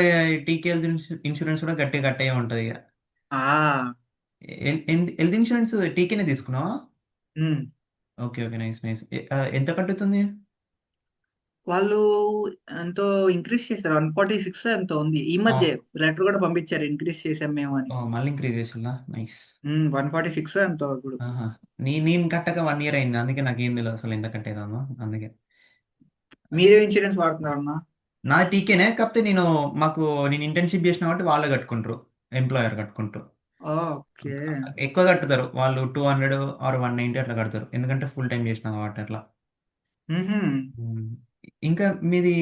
టీకి హెల్త్ ఇన్స్యూరెన్స్ కూడా గట్టిగా కట్ అయ్యే ఉంటదిగ.
ఆ.
హెల్త్ ఇన్స్యూరెన్స్ టీకేనే తీసుకున్నావా?
ఉమ్.
ఓకే. ఓకే. నైస్. నైస్. ఎంత కట్టుతుంది?
వాళ్ళు ఎంతో ఇంక్రీజ్ చేశారు, 146 ఎంతో ఉంది ఈ
ఆ!
మధ్య. లెటర్ కూడా పంపించారు, ఇంక్రీజ్ చేసాం మేము అని.
ఓహ్! మళ్ళీ ఇంక్రీజ్ చేసిల్లా? నైస్.
146 ఎంతో ఇప్పుడు.
ఆహా! నేను కట్టక 1 ఇయర్ అయింది. అందుకే నాకేం తెలవదు అసలు ఎంత కట్టేదాన్నో అందుకే.
మీరే ఇన్సూరెన్స్ వాడుతున్నారన్నా?
నాది టీకేనే. కాకపోతే నేను ఇంటర్న్‌షిప్ చేసిన కాబట్టి వాళ్ళే కట్టుకుంటారు. ఎంప్లాయర్ కట్టుకుంటారు.
ఓకే.
ఎక్కువ కట్టుతారు. వాళ్ళు 200 ఆర్ 190 అట్లా కడతారు. ఎందుకంటే ఫుల్ టైమ్ చేసినా కాబట్టి అట్లా.
మ్హూ.
హ్మ్. ఇంకా మీది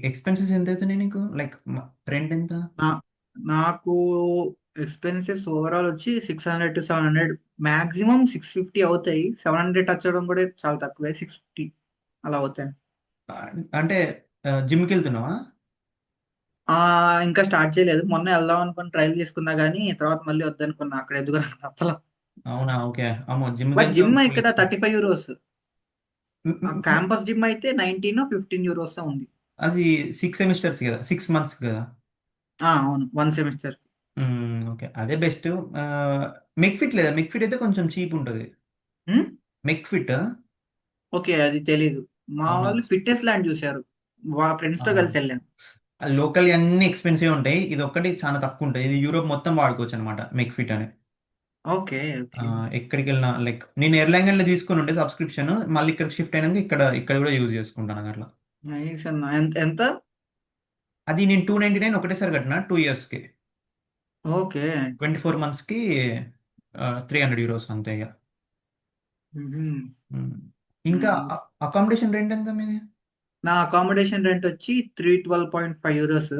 ఎక్స్‌పెన్సెస్ ఎంతయితున్నాయి నీకు? లైక్ రెంట్ ఎంత?
నా నాకు ఎక్స్పెన్సెస్ ఓవరాల్ వచ్చి 600 to 700, మాక్సిమం 650 అవుతాయి. 700 టచ్ అవ్వడం కూడా చాలా తక్కువే, 650 అలా అవుతాయి.
అంటే జిమ్‌కెళ్తున్నావా?
ఇంకా స్టార్ట్ చేయలేదు. మొన్న వెళ్దాం అనుకుని ట్రైల్ చేసుకున్నా గానీ తర్వాత మళ్ళీ వద్దనుకున్నా. అక్కడ ఎందుకు నాకు నచ్చల.
అవునా? ఓకే. అమ్మో!
బట్
జిమ్‌కెళ్తే
జిమ్
ఫుల్
ఇక్కడ
ఎక్స్‌పెన్సివ్.
35 యూరోస్.
హ్మ్.
ఆ
హ్మ్.
క్యాంపస్ జిమ్ అయితే 19 15 యూరోస్ ఉంది.
అది 6 సెమిస్టర్స్ కదా! 6 మంత్స్ కదా!
అవును, 1 సెమిస్టర్.
ఓకే. అదే బెస్ట్. మెక్‌ఫిట్ లేదా? మెక్‌ఫిట్ అయితే కొంచెం చీప్ ఉంటది. మెక్‌ఫిట్
ఓకే, అది తెలీదు. మా
అవునా?
వాళ్ళు ఫిట్నెస్ ల్యాండ్ చూశారు. ఫ్రెండ్స్ తో
ఆహా!
కలిసి వెళ్ళాను.
లోకల్‌యి అన్నీ ఎక్స్‌పెన్సివే ఉంటాయి. ఇదొక్కటి చాలా తక్కువుంటది. ఇది యూరోప్ మొత్తం వాడుకోవచ్చనమాట మెక్‌ఫిట్ అని.
ఓకే. ఓకే.
ఎక్కడికెళ్ళినా లైక్ నేను ఎర్లాంగన్‌లో తీసుకొనుండే సబ్స్క్రిప్షన్. మళ్ళీ ఇక్కడికి షిఫ్ట్ అయినంక ఇక్కడ కూడా యూజ్ చేసుకుంటాను అట్లా.
నైస్ అన్న. ఎంత?
అది నేను 299 ఒకటేసారి కట్టిన 2 ఇయర్స్‌కి.
ఓకే.
24 మంత్స్‌కి 300 యూరోస్ అంతే ఇగ.
మ్మ్.
హ్మ్. ఇంకా
నైస్.
అకామిడేషన్ రెంట్ ఎంత మీది?
నా అకామిడేషన్ రెంట్ వచ్చి 312.5 euros.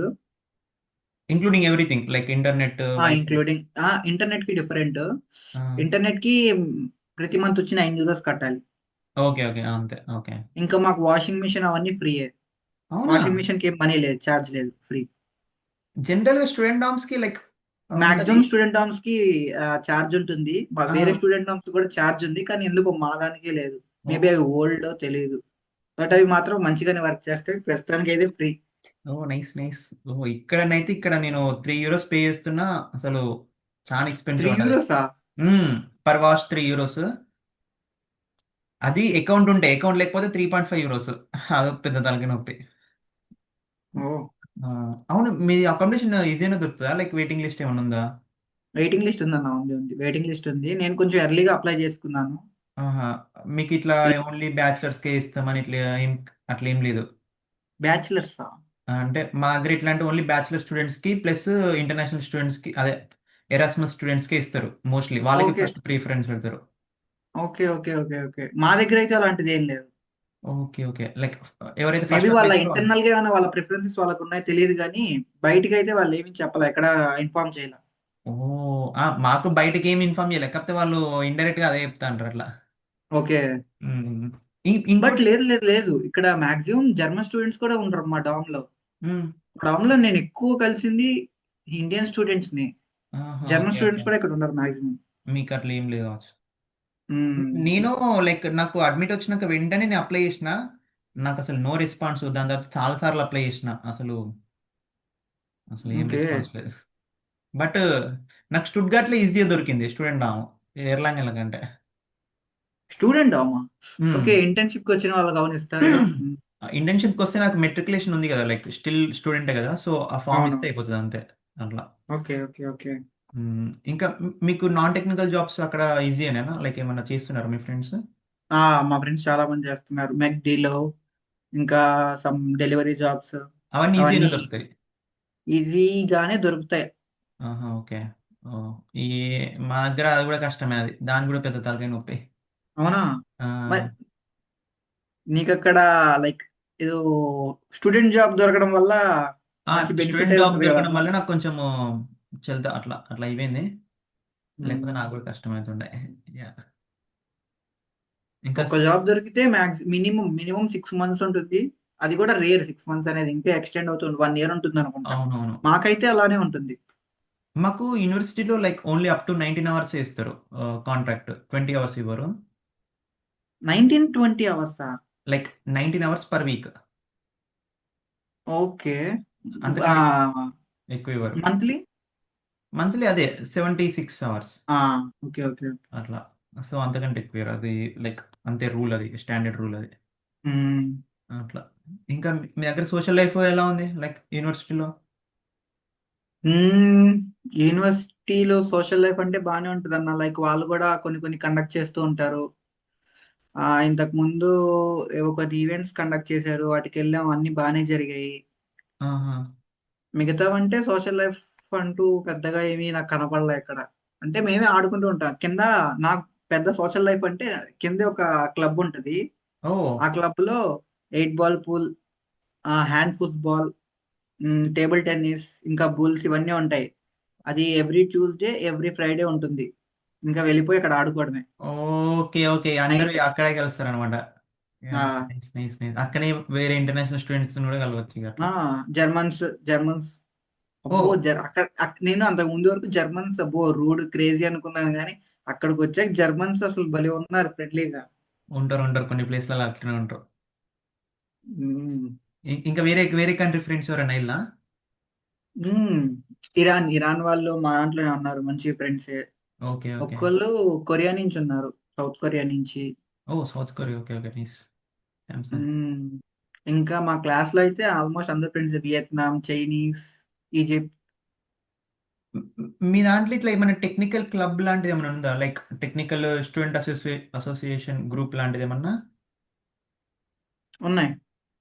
Including everything like internet, wifi.
Including internet కి డిఫరెంట్.
ఆ!
ఇంటర్నెట్ కి ప్రతి మంత్ వచ్చి 9 యూరోస్ కట్టాలి.
ఓకే. ఓకే. అంతే. ఓకే.
ఇంకా మాకు వాషింగ్ మిషన్ అవన్నీ ఫ్రీయే.
అవునా?
వాషింగ్ మిషన్ కి ఏం మనీ లేదు, ఛార్జ్ లేదు, ఫ్రీ.
జనరల్‌గా స్టూడెంట్ డార్మ్స్‌కి లైక్ ఉంటది.
మాక్సిమం స్టూడెంట్ డామ్స్ కి ఛార్జ్ ఉంటుంది.
ఆ!
వేరే స్టూడెంట్ డామ్స్ కూడా ఛార్జ్ ఉంది, కానీ ఎందుకు మా దానికే లేదు. మేబీ
ఓహ్!
అవి ఓల్డ్ తెలియదు. బట్ అవి మాత్రం మంచిగానే వర్క్ చేస్తాయి. ప్రస్తుతానికి అయితే ఫ్రీ.
ఓ నైస్ నైస్. ఓ ఇక్కడనైతే ఇక్కడ నేను €3 పే చేస్తున్నా. అసలు చాలా
త్రీ
ఎక్స్పెన్సివ్ ఉన్నది.
యూరోసా
పర్ వాచ్ €3. అది అకౌంట్ ఉంటే, అకౌంట్ లేకపోతే €3.5. అదొక పెద్ద తలకాయ నొప్పి.
ఓ
ఆ, అవును, మీ అకామిడేషన్ ఈజీగానే దొరుకుతుందా? లైక్ వెయిటింగ్ లిస్ట్ ఏమైనా ఉందా?
వెయిటింగ్ లిస్ట్ ఉందన్న, ఉంది వెయిటింగ్ లిస్ట్ ఉంది. నేను కొంచెం ఎర్లీగా అప్లై చేసుకున్నాను.
ఆహా. మీకు ఇట్లా ఓన్లీ బ్యాచిలర్స్కే ఇస్తామని ఇట్లా ఏం, అట్లా ఏం లేదు.
బ్యాచిలర్సా?
అంటే మా దగ్గర ఇట్లా అంటే ఓన్లీ బ్యాచిలర్ స్టూడెంట్స్కి ప్లస్ ఇంటర్నేషనల్ స్టూడెంట్స్కి, అదే ఎరాస్మస్ స్టూడెంట్స్కే ఇస్తారు మోస్ట్లీ. వాళ్ళకి
ఓకే
ఫస్ట్ ప్రిఫరెన్స్ పెడతారు.
Okay okay okay okay. మా దగ్గర అయితే అలాంటిది ఏం లేదు.
Okay okay. లైక్ ఎవరైతే
మేబీ
ఫస్ట్ అప్లై
వాళ్ళ
చేస్తారో వాళ్ళు.
ఇంటర్నల్ గా ఏమైనా వాళ్ళ ప్రిఫరెన్సెస్ వాళ్ళకు ఉన్నాయో తెలియదు కానీ బయటికి అయితే వాళ్ళు ఏమి చెప్పలే, ఎక్కడ ఇన్ఫార్మ్ చేయాల.
ఓ, మాకు బయటకి ఏమి ఇన్ఫార్మ్ చేయలేదు, కాకపోతే వాళ్ళు ఇండైరెక్ట్గా అదే చెప్తా అంటారు అట్లా.
ఓకే.
మ్మ్.
బట్
ఇంకోటి.
లేదు లేదు లేదు, ఇక్కడ మాక్సిమం జర్మన్ స్టూడెంట్స్ కూడా ఉంటారు మా డామ్ లో.
మ్మ్.
డామ్ లో నేను ఎక్కువ కలిసింది ఇండియన్ స్టూడెంట్స్ ని.
ఆహా,
జర్మన్
ఓకే ఓకే.
స్టూడెంట్స్ కూడా ఇక్కడ ఉన్నారు మాక్సిమం.
మీకు అట్లా ఏం లేదు కావచ్చు. నేను లైక్ నాకు అడ్మిట్ వచ్చినాక వెంటనే నేను అప్లై చేసిన. నాకు అసలు నో రెస్పాన్స్. దాని తర్వాత చాలా సార్లు అప్లై చేసిన. అసలు అసలు ఏం
ఓకే.
రెస్పాన్స్ లేదు. బట్ నాకు స్టుడ్గార్ట్లో ఈజీగా దొరికింది స్టూడెంట్ డాము, ఎర్లాంగ్ కంటే.
స్టూడెంట్ డామా? ఓకే, ఇంటర్న్షిప్ కి వచ్చిన వాళ్ళకి అవును ఇస్తారుగా.
ఇంటర్న్షిప్కి వస్తే నాకు మెట్రికులేషన్ ఉంది కదా, లైక్ స్టిల్ స్టూడెంటే కదా, సో ఆ ఫామ్
అవును.
ఇస్తే అయిపోతుంది అంతే. అట్లా.
Okay okay okay.
ఇంకా మీకు నాన్ టెక్నికల్ జాబ్స్ అక్కడ ఈజీయేనా? లైక్ ఏమన్నా చేస్తున్నారా మీ ఫ్రెండ్స్?
ఆ, మా ఫ్రెండ్స్ చాలా మంది చేస్తున్నారు మెక్డీలో, ఇంకా సమ్ డెలివరీ జాబ్స్.
అవన్నీ ఈజీగానే
అవన్నీ
దొరుకుతాయి.
ఈజీగానే దొరుకుతాయి.
ఆహా, ఓకే. ఓ, ఈ మా దగ్గర అది కూడా కష్టమే, అది దాని కూడా పెద్ద తలకాయ నొప్పి.
అవునా?
ఆ,
మరి నీకు అక్కడ లైక్ ఏదో స్టూడెంట్ జాబ్ దొరకడం వల్ల మంచి బెనిఫిట్
స్టూడెంట్
అయి
జాబ్
ఉంటది
దొరకడం
కదన్నా.
వల్ల నాకు కొంచెము చెల్తా అట్లా అట్లా అయిపోయింది. లేకపోతే
ఉమ్.
నాకు కూడా కష్టమవుతుండే. యా. ఇంకా
ఒక జాబ్ దొరికితే మినిమం 6 మంత్స్ ఉంటుంది. అది కూడా రేర్, 6 మంత్స్ అనేది ఇంకా ఎక్స్టెండ్ అవుతుంది, 1 ఇయర్ ఉంటుంది అనుకుంటా.
అవునవును.
మాకైతే అలానే ఉంటుంది.
మాకు యూనివర్సిటీలో like only up to 19 hours ఇస్తారు కాంట్రాక్ట్. 20 అవర్స్ ఇవ్వరు.
19-20 అవర్సా?
Like 19 hours per week.
Okay.
అంతకంటే ఎక్కువ ఇవ్వరు.
మంత్లీ.
మంత్లీ అదే 76 అవర్స్
ఓకే ఓకే ఓకే.
అట్లా. సో అంతకంటే ఎక్కువ ఇవ్వరు. అది లైక్ అంతే రూల్, అది స్టాండర్డ్ రూల్ అది.
మ్మ్.
అట్లా. ఇంకా మీ దగ్గర సోషల్ లైఫ్ ఎలా ఉంది లైక్ యూనివర్సిటీలో?
మ్మ్. యూనివర్సిటీలో సోషల్ లైఫ్ అంటే బాగానే ఉంటుంది అన్న. లైక్ వాళ్ళు కూడా కొన్ని కొన్ని కండక్ట్ చేస్తూ ఉంటారు. ఇంతకు ముందు ఏవో కొన్ని ఈవెంట్స్ కండక్ట్ చేశారు, వాటికి వెళ్ళాం, అన్ని బాగానే జరిగాయి.
ఆహా.
మిగతావంటే సోషల్ లైఫ్ అంటూ పెద్దగా ఏమీ నాకు కనపడలే ఇక్కడ. అంటే మేమే ఆడుకుంటూ ఉంటాం కింద. నాకు పెద్ద సోషల్ లైఫ్ అంటే కింద ఒక క్లబ్ ఉంటది.
ఓ.
ఆ క్లబ్ లో 8 ball pool, hand football, table tennis, ఇంకా బుల్స్ ఇవన్నీ ఉంటాయి. అది ఎవ్రీ ట్యూస్డే ఎవ్రీ ఫ్రైడే ఉంటుంది. ఇంకా వెళ్ళిపోయి అక్కడ ఆడుకోవడమే
ఓకే ఓకే. అందరూ
నైట్.
అక్కడే కలుస్తారు అనమాట. Nice nice nice. అక్కనే వేరే ఇంటర్నేషనల్ స్టూడెంట్స్ కూడా కలవచ్చు ఇక అట్లా.
Germans Germans.
ఓ,
అబ్బో, నేను అంతకు ముందు వరకు జర్మన్స్ అబ్బో రూడ్ క్రేజీ అనుకున్నాను కానీ అక్కడికి వచ్చాక జర్మన్స్ అసలు భలే ఉన్నారు ఫ్రెండ్లీగా.
ఉంటారు ఉంటారు, కొన్ని ప్లేస్లలో అట్లనే ఉంటారు.
మ్మ్.
ఇంకా వేరే వేరే కంట్రీ ఫ్రెండ్స్ ఎవరైనా ఇలా?
మ్మ్. ఇరాన్ వాళ్ళు మా దాంట్లోనే ఉన్నారు, మంచి ఫ్రెండ్స్.
Okay okay.
ఒక్కళ్ళు కొరియా నుంచి ఉన్నారు, సౌత్ కొరియా నుంచి.
ఓ, south Korea. Okay okay, nice. Samsung.
మ్మ్. ఇంకా మా క్లాస్ లో అయితే ఆల్మోస్ట్ అందరు ఫ్రెండ్స్, వియత్నాం, చైనీస్, ఈజిప్ట్.
మీ దాంట్లో ఇట్లా ఏమైనా టెక్నికల్ క్లబ్ లాంటిది ఏమైనా ఉందా? Like technical student association group లాంటిది ఏమన్నా?
ఉన్నాయి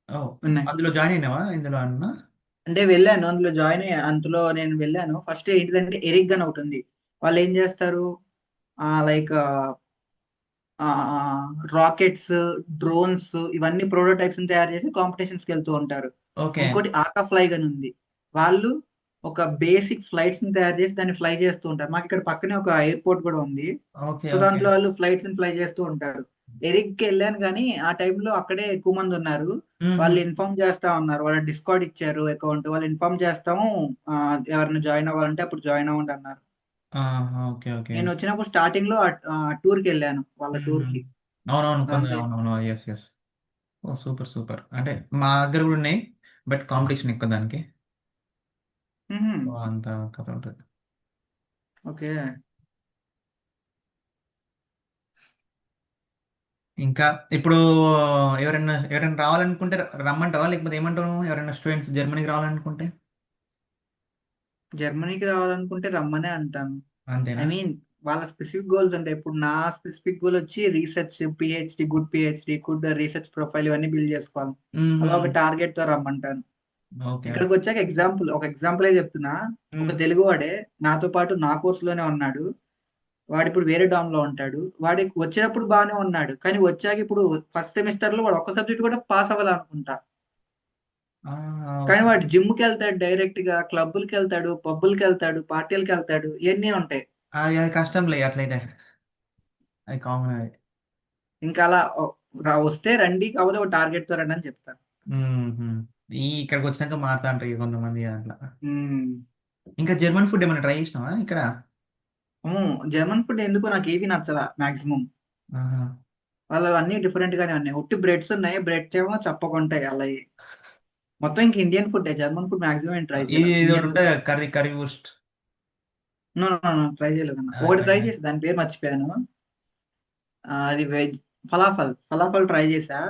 ఓ,
ఉన్నాయి.
అందులో జాయిన్ అయినావా ఇందులో అన్నా?
అంటే వెళ్ళాను, అందులో జాయిన్ అయ్యా, అందులో నేను వెళ్ళాను. ఫస్ట్ ఏంటిదంటే ఎరిక్ అని ఒకటి ఉంది. వాళ్ళు ఏం చేస్తారు, లైక్ రాకెట్స్, డ్రోన్స్, ఇవన్నీ ప్రోటోటైప్స్ తయారు చేసి కాంపిటీషన్స్ కి వెళ్తూ ఉంటారు.
ఓకే
ఇంకోటి ఆకా ఫ్లై అని ఉంది. వాళ్ళు ఒక బేసిక్ ఫ్లైట్స్ ని తయారు చేసి దాన్ని ఫ్లై చేస్తూ ఉంటారు. మాకు ఇక్కడ పక్కనే ఒక ఎయిర్పోర్ట్ కూడా ఉంది.
Okay
so
okay.
దాంట్లో వాళ్ళు ఫ్లైట్స్ ని ఫ్లై చేస్తూ ఉంటారు. ఎరిక్ కి వెళ్ళాను కానీ ఆ టైంలో అక్కడే ఎక్కువ మంది ఉన్నారు. వాళ్ళు ఇన్ఫార్మ్ చేస్తా ఉన్నారు, వాళ్ళ డిస్కార్డ్ ఇచ్చారు అకౌంట్, వాళ్ళు ఇన్ఫార్మ్ చేస్తాము, ఆ, ఎవరైనా జాయిన్ అవ్వాలంటే అప్పుడు జాయిన్ అవ్వండి అన్నారు.
Okay okay.
నేను వచ్చినప్పుడు స్టార్టింగ్ లో టూర్ కి వెళ్ళాను, వాళ్ళ టూర్ కి.
అవునవును, కొందరు
అదంతా.
అవునవును. Yes yes. ఓ సూపర్ సూపర్. అంటే మా దగ్గర కూడా ఉన్నాయి. బట్ కాంపిటీషన్ ఎక్కువ దానికి.
మ్మ్.
సో అంత కథ ఉంటుంది.
ఓకే.
ఇంకా ఇప్పుడు ఎవరైనా రావాలనుకుంటే రమ్మంటావా, లేకపోతే ఏమంటావు నువ్వు? ఎవరైనా స్టూడెంట్స్ జర్మనీకి రావాలనుకుంటే
జర్మనీకి రావాలనుకుంటే రమ్మనే అంటాను. ఐ
అంతేనా?
మీన్ వాళ్ళ స్పెసిఫిక్ గోల్స్ ఉంటాయి. ఇప్పుడు నా స్పెసిఫిక్ గోల్ వచ్చి research, PhD, good research profile ఇవన్నీ బిల్డ్ చేసుకోవాలి. అలా ఒక టార్గెట్ తో రమ్మంటాను.
ఓకే.
ఇక్కడికి వచ్చాక ఒక ఎగ్జాంపులే చెప్తున్నా. ఒక తెలుగు వాడే నాతో పాటు నా కోర్సులోనే ఉన్నాడు. వాడు ఇప్పుడు వేరే డామ్ లో ఉంటాడు. వాడికి వచ్చినప్పుడు బాగానే ఉన్నాడు, కానీ వచ్చాక ఇప్పుడు ఫస్ట్ సెమిస్టర్ లో వాడు ఒక్క సబ్జెక్ట్ కూడా పాస్ అవ్వాలనుకుంటా. కానీ
ఓకే.
వాడు జిమ్కి వెళ్తాడు, డైరెక్ట్ గా క్లబ్బులకి వెళ్తాడు, పబ్బులకి వెళ్తాడు, పార్టీలకి వెళ్తాడు, ఇవన్నీ ఉంటాయి.
అది కష్టంలే అట్లయితే. అది కామన్ అది.
ఇంకా అలా వస్తే రండి, కాకపోతే ఒక టార్గెట్ తో రండి అని చెప్తాను.
మ్మ్. ఇక్కడికి వచ్చినాక మారుతా అంటారు ఇక కొంతమంది అట్లా.
ఉమ్.
ఇంకా జర్మన్ ఫుడ్ ఏమైనా ట్రై చేసినావా ఇక్కడ?
జర్మన్ ఫుడ్ ఎందుకో నాకు ఏవి నచ్చలా మాక్సిమం.
ఆహా.
వాళ్ళు అన్ని డిఫరెంట్ గానే ఉన్నాయి. ఉట్టి బ్రెడ్స్ ఉన్నాయి, బ్రెడ్స్ ఏమో చప్పకుంటాయి అలా. మొత్తం ఇంక Indian food, German food maximum నేను ట్రై చేయాలి.
ఇది ఒకటి
ఇండియన్ ఫుడ్
ఉంటుంది కర్రీ ఊస్ట్.
ట్రై చేయలేదు అన్న.
అది
ఒకటి
ట్రై
ట్రై
చేయాలి.
చేసి దాని పేరు మర్చిపోయాను. అది వెజ్ ఫలాఫల్ ట్రై చేసా.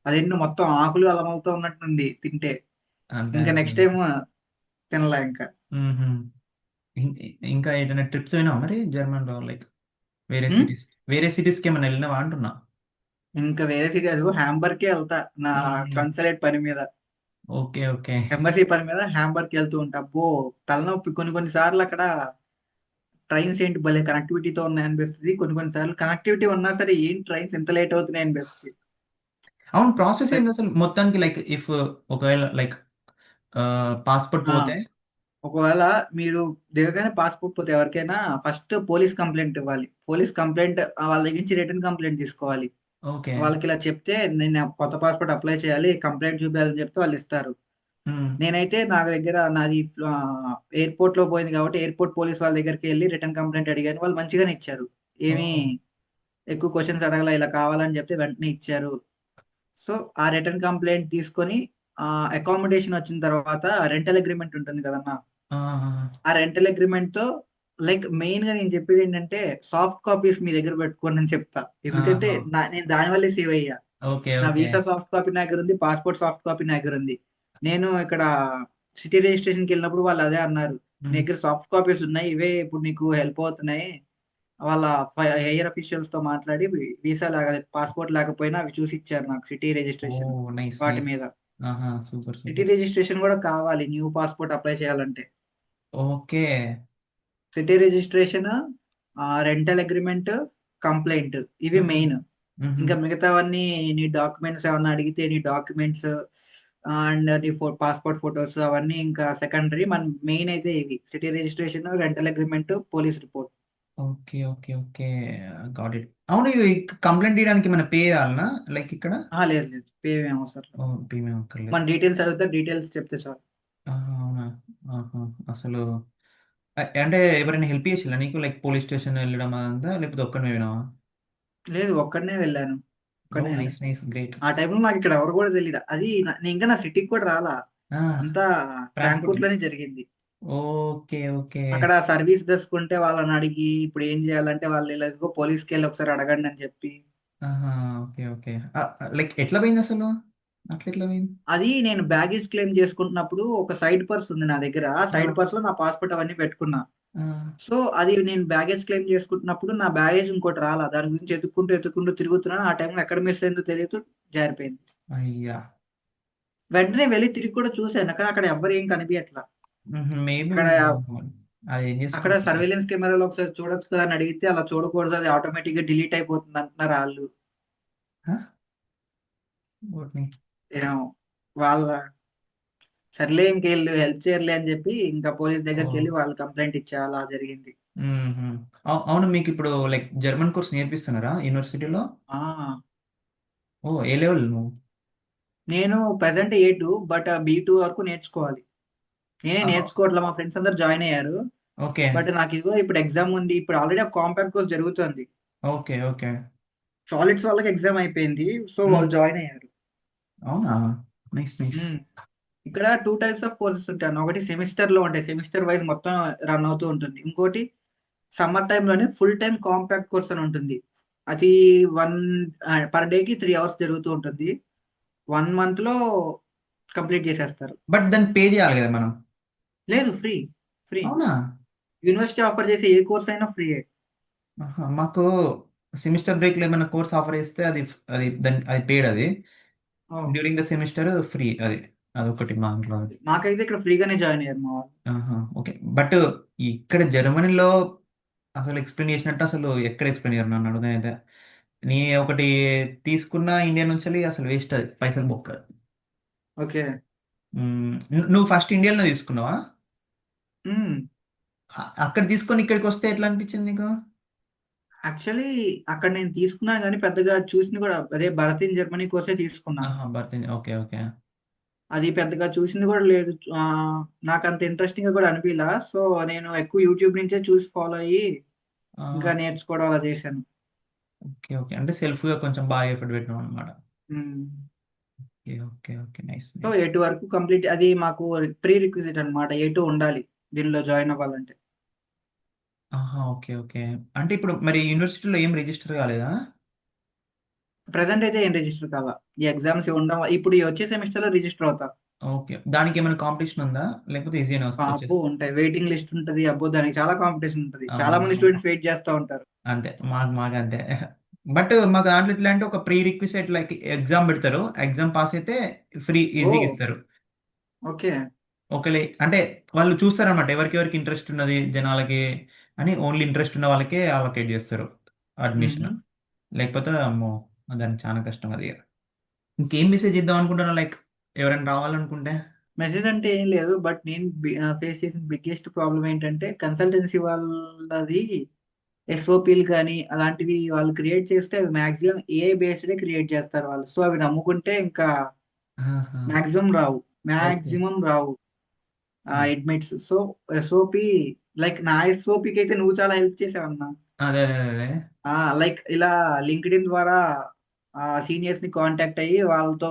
అదేంటి మొత్తం ఆకులు అలమలతో ఉన్నట్టుంది తింటే.
అంతే
ఇంకా
అంతే.
నెక్స్ట్ టైం తినలే ఇంకా.
మ్మ్. ఇంకా ఏదైనా ట్రిప్స్ అయినా మరి జర్మన్లో, లైక్ వేరే
ఉమ్,
సిటీస్ వేరే సిటీస్కి ఏమైనా వెళ్ళినావా అంటున్నా?
ఇంకా వేరే సిటీ అది హ్యాంబర్గ్కే వెళ్తా నా
మ్మ్.
కన్సలేట్ పని మీద.
Okay okay.
ఎంబసీ పని మీద హ్యాంబర్గ్ వెళ్తూ ఉంటా. అబ్బో, తలనొప్పి. కొన్ని సార్లు అక్కడ ట్రైన్స్ ఏంటి భలే కనెక్టివిటీతో ఉన్నాయి అనిపిస్తుంది. కొన్ని సార్లు కనెక్టివిటీ ఉన్నా సరే ఏంటి ట్రైన్స్ ఎంత లేట్ అవుతున్నాయి అనిపిస్తుంది.
అవును, ప్రాసెస్ ఏంది అసలు మొత్తానికి? లైక్ ఇఫ్ ఒకవేళ లైక్ పాస్పోర్ట్
ఆ,
పోతే.
ఒకవేళ మీరు దిగగానే పాస్పోర్ట్ పోతే ఎవరికైనా ఫస్ట్ పోలీస్ కంప్లైంట్ ఇవ్వాలి. పోలీస్ కంప్లైంట్ వాళ్ళ దగ్గర నుంచి రిటర్న్ కంప్లైంట్ తీసుకోవాలి.
ఓకే.
వాళ్ళకి ఇలా చెప్తే నేను కొత్త పాస్పోర్ట్ అప్లై చేయాలి, కంప్లైంట్ చూపించాలని చెప్తే వాళ్ళు ఇస్తారు.
మ్మ్.
నేనైతే నా దగ్గర నాది ఎయిర్పోర్ట్ లో పోయింది కాబట్టి ఎయిర్పోర్ట్ పోలీస్ వాళ్ళ దగ్గరికి వెళ్ళి రిటర్న్ కంప్లైంట్ అడిగాను. వాళ్ళు మంచిగానే ఇచ్చారు.
ఓ.
ఏమీ ఎక్కువ క్వశ్చన్స్ అడగల, ఇలా కావాలని చెప్తే వెంటనే ఇచ్చారు. సో ఆ రిటర్న్ కంప్లైంట్ తీసుకొని అకామిడేషన్ వచ్చిన తర్వాత రెంటల్ అగ్రిమెంట్ ఉంటుంది కదన్నా.
ఆహా.
ఆ రెంటల్ అగ్రిమెంట్ తో లైక్ మెయిన్ గా నేను చెప్పేది ఏంటంటే సాఫ్ట్ కాపీస్ మీ దగ్గర పెట్టుకోండి అని చెప్తా. ఎందుకంటే
ఆహా.
నేను దాని వల్లే సేవ్ అయ్యా.
ఓకే
నా
ఓకే.
వీసా సాఫ్ట్ కాపీ నా దగ్గర ఉంది, పాస్పోర్ట్ సాఫ్ట్ కాపీ నా దగ్గర ఉంది. నేను ఇక్కడ సిటీ రిజిస్ట్రేషన్ కి వెళ్ళినప్పుడు వాళ్ళు అదే అన్నారు. నీ
మ్మ్.
దగ్గర సాఫ్ట్ కాపీస్ ఉన్నాయి, ఇవే ఇప్పుడు నీకు హెల్ప్ అవుతున్నాయి. వాళ్ళ హైయర్ అఫీషియల్స్ తో మాట్లాడి వీసా లాగా పాస్పోర్ట్ లేకపోయినా అవి చూసి ఇచ్చారు నాకు సిటీ
ఓ,
రిజిస్ట్రేషన్
నైస్
వాటి
నైస్.
మీద.
ఆహా, సూపర్
సిటీ
సూపర్.
రిజిస్ట్రేషన్ కూడా కావాలి న్యూ పాస్పోర్ట్ అప్లై చేయాలంటే.
Okay.
City registration, rental agreement, complaint, ఇవి
మ్మ్.
మెయిన్.
మ్మ్.
ఇంకా మిగతావన్నీ నీ డాక్యుమెంట్స్ ఏమన్నా అడిగితే నీ డాక్యుమెంట్స్ అండ్ నీ పాస్పోర్ట్ ఫొటోస్ అవన్నీ ఇంకా సెకండరీ. మన మెయిన్ అయితే ఇవి city registration, rental agreement, police report.
Okay okay okay. Got it. అవును, ఇవి కంప్లైంట్ చేయడానికి మన పే చేయాలనా లైక్ ఇక్కడ?
లేదు లేదు, పే ఏం అవసరం లేదు.
ఓ, ప్రీమియం
మన
అక్కర్లేదు.
డీటెయిల్స్ అడిగితే డీటెయిల్స్ చెప్తే చాలు.
ఆహా, అవునా? ఆహా. అసలు అంటే ఎవరైనా హెల్ప్ చేసిల్లా నీకు, లైక్ పోలీస్ స్టేషన్ వెళ్ళడం అదంతా, లేకపోతే ఒక్కడినే వినావా?
లేదు, ఒక్కడనే వెళ్ళాను.
ఓ,
ఒక్కడనే
నైస్
వెళ్ళాను.
Nice, great.
ఆ టైంలో నాకు ఇక్కడ ఎవరు కూడా తెలియదు. అది నేను ఇంకా నా సిటీకి కూడా రాలా. అంతా
ఫ్రాంక్ఫర్ట్.
ఫ్రాంక్ఫర్ట్ లోనే జరిగింది.
Okay okay.
అక్కడ సర్వీస్ డెస్క్ ఉంటే వాళ్ళని అడిగి ఇప్పుడు ఏం చేయాలంటే వాళ్ళు ఇలాగో పోలీస్కి వెళ్ళి ఒకసారి అడగండి అని చెప్పి.
ఆహా. Okay okay. లైక్ ఎట్లా పోయింది అసలు? అట్లా ఎట్లా పోయింది?
అది నేను బ్యాగేజ్ క్లెయిమ్ చేసుకుంటున్నప్పుడు ఒక సైడ్ పర్స్ ఉంది నా దగ్గర. ఆ
ఆ,
సైడ్ పర్స్ లో నా పాస్పోర్ట్ అవన్నీ పెట్టుకున్నా.
ఆ.
సో అది నేను బ్యాగేజ్ క్లెయిమ్ చేసుకుంటున్నప్పుడు నా బ్యాగేజ్ ఇంకోటి రాలా. దాని గురించి ఎత్తుక్కుంటూ తిరుగుతున్నాను. ఆ టైంలో ఎక్కడ మిస్ అయిందో తెలియదు, జారిపోయింది.
అయ్యా.
వెంటనే వెళ్ళి తిరిగి కూడా చూసాను, కానీ అక్కడ ఎవ్వరు ఏం కనిపించట్లా.
మేబీ
అక్కడ
అది ఏం
అక్కడ
చేసుకుంటారు.
సర్వేలెన్స్ కెమెరాలో ఒకసారి చూడొచ్చు కదా అని అడిగితే అలా చూడకూడదు, అది ఆటోమేటిక్ గా డిలీట్ అయిపోతుంది అంటున్నారు వాళ్ళు.
వాటిని.
ఏమో వాళ్ళ సర్లే ఇంకెళ్ళు హెల్ప్ చేయర్లే అని చెప్పి ఇంకా పోలీస్
ఓ.
దగ్గరికి వెళ్ళి వాళ్ళు కంప్లైంట్ ఇచ్చా, అలా జరిగింది.
మ్మ్హ్మ్. అవును, మీకు ఇప్పుడు లైక్ జర్మన్ కోర్స్ నేర్పిస్తున్నారా యూనివర్సిటీలో?
ఆ
ఓ, ఏ లెవెల్ నువ్వు?
నేను ప్రెసెంట్ A2, బట్ B2 వరకు నేర్చుకోవాలి. నేనే నేర్చుకోవట్లే, మా ఫ్రెండ్స్ అందరు జాయిన్ అయ్యారు.
ఓకే
బట్ నాకు ఇదిగో ఇప్పుడు ఎగ్జామ్ ఉంది. ఇప్పుడు ఆల్రెడీ ఒక కాంపాక్ట్ కోర్స్ జరుగుతుంది.
Okay okay.
సాలిడ్స్ వాళ్ళకి ఎగ్జామ్ అయిపోయింది, సో
మ్మ్.
వాళ్ళు జాయిన్ అయ్యారు.
అవునా? Nice nice.
ఉమ్. ఇక్కడ 2 టైప్స్ ఆఫ్ కోర్సెస్ ఉంటాయి. ఒకటి సెమిస్టర్‌లో ఉంటాయి. సెమిస్టర్ వైస్ మొత్తం రన్ అవుతూ ఉంటుంది. ఇంకోటి సమ్మర్ టైమ్‌లోనే ఫుల్ టైమ్ కాంపాక్ట్ కోర్స్ అని ఉంటుంది. అది 1 పర్ డేకి 3 అవర్స్ జరుగుతూ ఉంటుంది. 1 మంత్‌లో కంప్లీట్ చేసేస్తారు.
బట్ దాన్ని పే చేయాలి కదా మనం?
లేదు, ఫ్రీ. ఫ్రీ.
అవునా?
యూనివర్సిటీ ఆఫర్ చేసే ఏ కోర్స్ అయినా ఫ్రీయే.
ఆహా, మాకు సెమిస్టర్ బ్రేక్లో ఏమైనా కోర్స్ ఆఫర్ చేస్తే అది పెయిడ్ అది.
ఓహ్!
డ్యూరింగ్ ద సెమిస్టర్ ఫ్రీ అది. అదొకటి మా ఇంట్లో.
మాకైతే ఇక్కడ ఫ్రీగానే జాయిన్ అయ్యారు మా వాళ్ళు.
ఆహా, ఓకే. బట్ ఇక్కడ జర్మనీలో అసలు ఎక్స్ప్లెయిన్ చేసినట్టు అసలు ఎక్కడ ఎక్స్ప్లెయిన్ చేయరు నన్ను అడుగుతా అయితే. నీ ఒకటి తీసుకున్న ఇండియా నుంచి అసలు వేస్ట్ అది, పైసలు బొక్క.
ఓకే.
నువ్వు ఫస్ట్ ఇండియాలో తీసుకున్నావా?
హ్మ్.
అక్కడ తీసుకొని ఇక్కడికి వస్తే ఎట్లా అనిపించింది నీకు?
యాక్చువల్లీ అక్కడ నేను తీసుకున్నాను గానీ పెద్దగా చూసింది కూడా అదే భరత్ ఇన్ జర్మనీ కోర్సే తీసుకున్నాను.
ఆహా, ఓకే ఓకే.
అది పెద్దగా చూసింది కూడా లేదు. నాకంత ఇంట్రెస్టింగ్‌గా కూడా అనిపియలా. సో, నేను ఎక్కువ యూట్యూబ్ నుంచే చూసి ఫాలో అయ్యి
ఆ,
ఇంకా నేర్చుకోవడం అలా చేశాను.
Okay okay. అంటే సెల్ఫ్గా కొంచెం బాగా ఎఫర్ట్ పెట్టినాం అనమాట.
హ్మ్.
Okay okay okay. Nice
so,
nice.
ఎటు వరకు కంప్లీట్ అది మాకు ప్రీ రిక్విజిట్ అన్నమాట. ఎటు ఉండాలి దీనిలో జాయిన్ అవ్వాలంటే.
ఆహా, ఓకే ఓకే. అంటే ఇప్పుడు మరి యూనివర్సిటీలో ఏం రిజిస్టర్ కాలేదా?
ప్రెజెంట్ అయితే ఏం రిజిస్టర్ కాలా. ఈ ఎగ్జామ్స్ ఉండడం ఇప్పుడు ఈ వచ్చే సెమిస్టర్‌లో రిజిస్టర్ అవుతా.
ఓకే. దానికి ఏమైనా కాంపిటీషన్ ఉందా? లేకపోతే ఈజీగానే
అబ్బో!
వచ్చేసి?
ఉంటాయి. వెయిటింగ్ లిస్ట్ ఉంటది. అబ్బో! దానికి చాలా కాంపిటీషన్ ఉంటది. చాలా మంది
అవునవును.
స్టూడెంట్స్ వెయిట్ చేస్తా ఉంటారు.
అంతే, మాకు అంతే. బట్ మా దాంట్లో ఎట్లా అంటే ఒక ప్రీ రిక్విజిట్ లైక్ ఎగ్జామ్ పెడతారు, ఎగ్జామ్ పాస్ అయితే ఫ్రీ ఈజీగా
ఓహ్!
ఇస్తారు.
ఓకే.
ఒకలే అంటే వాళ్ళు చూస్తారన్నమాట ఎవరికి ఇంట్రెస్ట్ ఉన్నది జనాలకి అని, ఓన్లీ ఇంట్రెస్ట్ ఉన్న వాళ్ళకే అలొకేట్ చేస్తారు అడ్మిషన్.
హుహు.
లేకపోతే అమ్మో, దానికి చాలా కష్టం అది. ఇంకేం మెసేజ్ ఇద్దాం అనుకుంటున్నా లైక్ ఎవరైనా రావాలనుకుంటే?
మెసేజ్ అంటే ఏం లేదు. బట్ నేను ఫేస్ చేసిన బిగ్గెస్ట్ ప్రాబ్లమ్ ఏంటంటే కన్సల్టెన్సీ వాళ్ళది ఎస్ఓపీలు గాని అలాంటివి వాళ్ళు క్రియేట్ చేస్తే అవి మాక్సిమం ఏఐ బేస్డే క్రియేట్ చేస్తారు వాళ్ళు. సో, అవి నమ్ముకుంటే ఇంకా
ఆహా,
మాక్సిమం రావు.
ఓకే.
మాక్సిమం రావు. అడ్మిట్స్. సో, ఎస్ఓపీ లైక్ నా ఎస్ఓపీకైతే నువ్వు చాలా హెల్ప్ చేసావన్నా.
అదే అదే అదే.
ఆ! లైక్ ఇలా లింక్డ్ఇన్ ద్వారా సీనియర్స్‌ని కాంటాక్ట్ అయ్యి వాళ్ళతో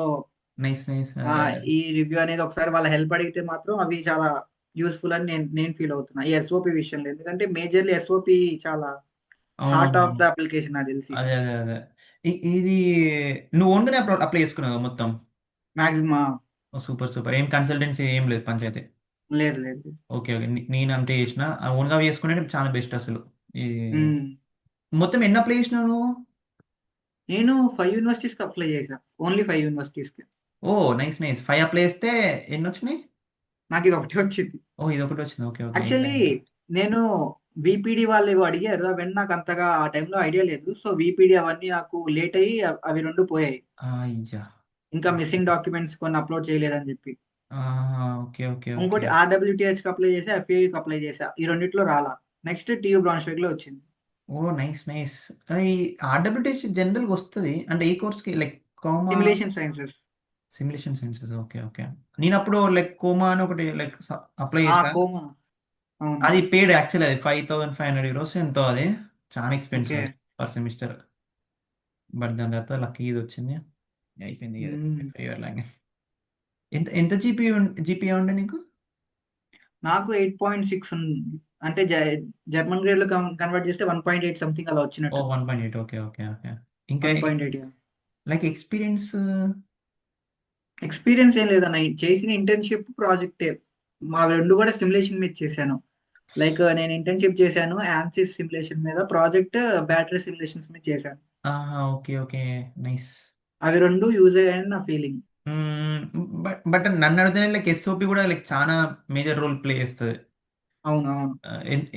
నైస్ నైస్. అదే
ఈ రివ్యూ అనేది ఒకసారి వాళ్ళ హెల్ప్ అడిగితే మాత్రం అవి చాలా యూజ్‌ఫుల్ అని నేను నేను ఫీల్ అవుతున్నా. ఈ ఎస్ఓపీ విషయంలో. ఎందుకంటే మేజర్‌లీ ఎస్ఓపీ చాలా హార్ట్ ఆఫ్
అవునవును.
ద అప్లికేషన్ నాకు తెలిసి.
అదే అదే అదే. ఇది నువ్వు ఓన్గానే అప్లై చేసుకున్నావు మొత్తం?
Maximum
super super. ఏం కన్సల్టెన్సీ ఏం లేదు, పంచాయతీ?
లేదు లేదు.
Okay okay. నేను అంతే చేసిన, ఓన్గా చేసుకునే చాలా బెస్ట్ అసలు. ఈ
హ్మ్.
మొత్తం ఎన్ని అప్లై చేసినావు నువ్వు?
నేను 5 యూనివర్సిటీస్‌కి అప్లై చేశా. ఓన్లీ 5 యూనివర్సిటీస్‌కి.
ఓ, నైస్ నైస్. 5 అప్లై చేస్తే ఎన్ని వచ్చినాయి?
నాకిది ఒకటే వచ్చింది.
ఓ, ఇది ఒకటి వచ్చింది. Okay okay. ఏం
యాక్చువల్లీ
కాదు.
నేను వీపీడీ వాళ్ళేవో అడిగారు. అవన్నీ నాకు అంతగా ఆ టైంలో ఐడియా లేదు. సో, వీపీడీ అవన్నీ నాకు లేట్ అయ్యి అవి 2 పోయాయి.
అయ్యా.
ఇంకా
ఓకే.
మిస్సింగ్ డాక్యుమెంట్స్ కొన్ని అప్‌లోడ్ చేయలేదని చెప్పి.
Okay okay okay.
ఇంకోటి ఆర్‌డబ్ల్యూటీహెచ్‌కి అప్లై చేశా. ఎఫ్ఏయుకి అప్లై చేశా. ఈ రెండిట్లో రాలా. నెక్స్ట్ టీయూ బ్రాన్‌ష్వైగ్‌లో వచ్చింది.
ఓ, నైస్ నైస్. ఈ ఆర్డబ్ల్యూటీహెచ్ జనరల్గా వస్తుంది అంటే ఏ కోర్స్కి లైక్ కామా?
Simulation sciences.
Simulation sciences. Okay okay. నేను అప్పుడు లైక్ కోమా అని ఒకటి లైక్ అప్లై
ఆ!
చేసా.
కోమా. అవును.
అది పెయిడ్ యాక్చువల్, అది 5500 ఎంతో అది. చాలా ఎక్స్పెన్సివ్
ఓకే.
అది పర్ సెమిస్టర్. బట్ దాని తర్వాత లక్కీ ఇది వచ్చింది, అయిపోయింది అది.
హ్మ్.
Favour language. ఎంత ఎంత జీపీఏ ఉండే నీకు?
నాకు 8.6 ఉంది. అంటే జర్మన్ గ్రేడ్‌లో కన్వర్ట్ చేస్తే 1.8 సంథింగ్ అలా
ఓ,
వచ్చినట్టుంది.
1.8. Okay okay okay. ఇంకా
1.8 యాహ్!
Like experience?
ఎక్స్‌పీరియన్స్ ఏం లేదన్న. చేసిన ఇంటర్న్‌షిప్, ప్రాజెక్టే. మా 2 కూడా సిమ్యులేషన్ మీద చేశాను. లైక్ నేను ఇంటర్న్‌షిప్ చేశాను. యాన్సిస్ సిమ్యులేషన్ మీద. ప్రాజెక్ట్ బ్యాటరీ సిమ్యులేషన్స్ మీద చేశాను.
ఆహా, ఓకే ఓకే. నైస్.
అవి 2 యూజ్ అయ్యాయని నా ఫీలింగ్.
బట్ నన్ను అడిగితే లైక్ ఎస్ఓపి కూడా లైక్ చాలా మేజర్ రోల్ ప్లే చేస్తుంది.
అవును. అవును.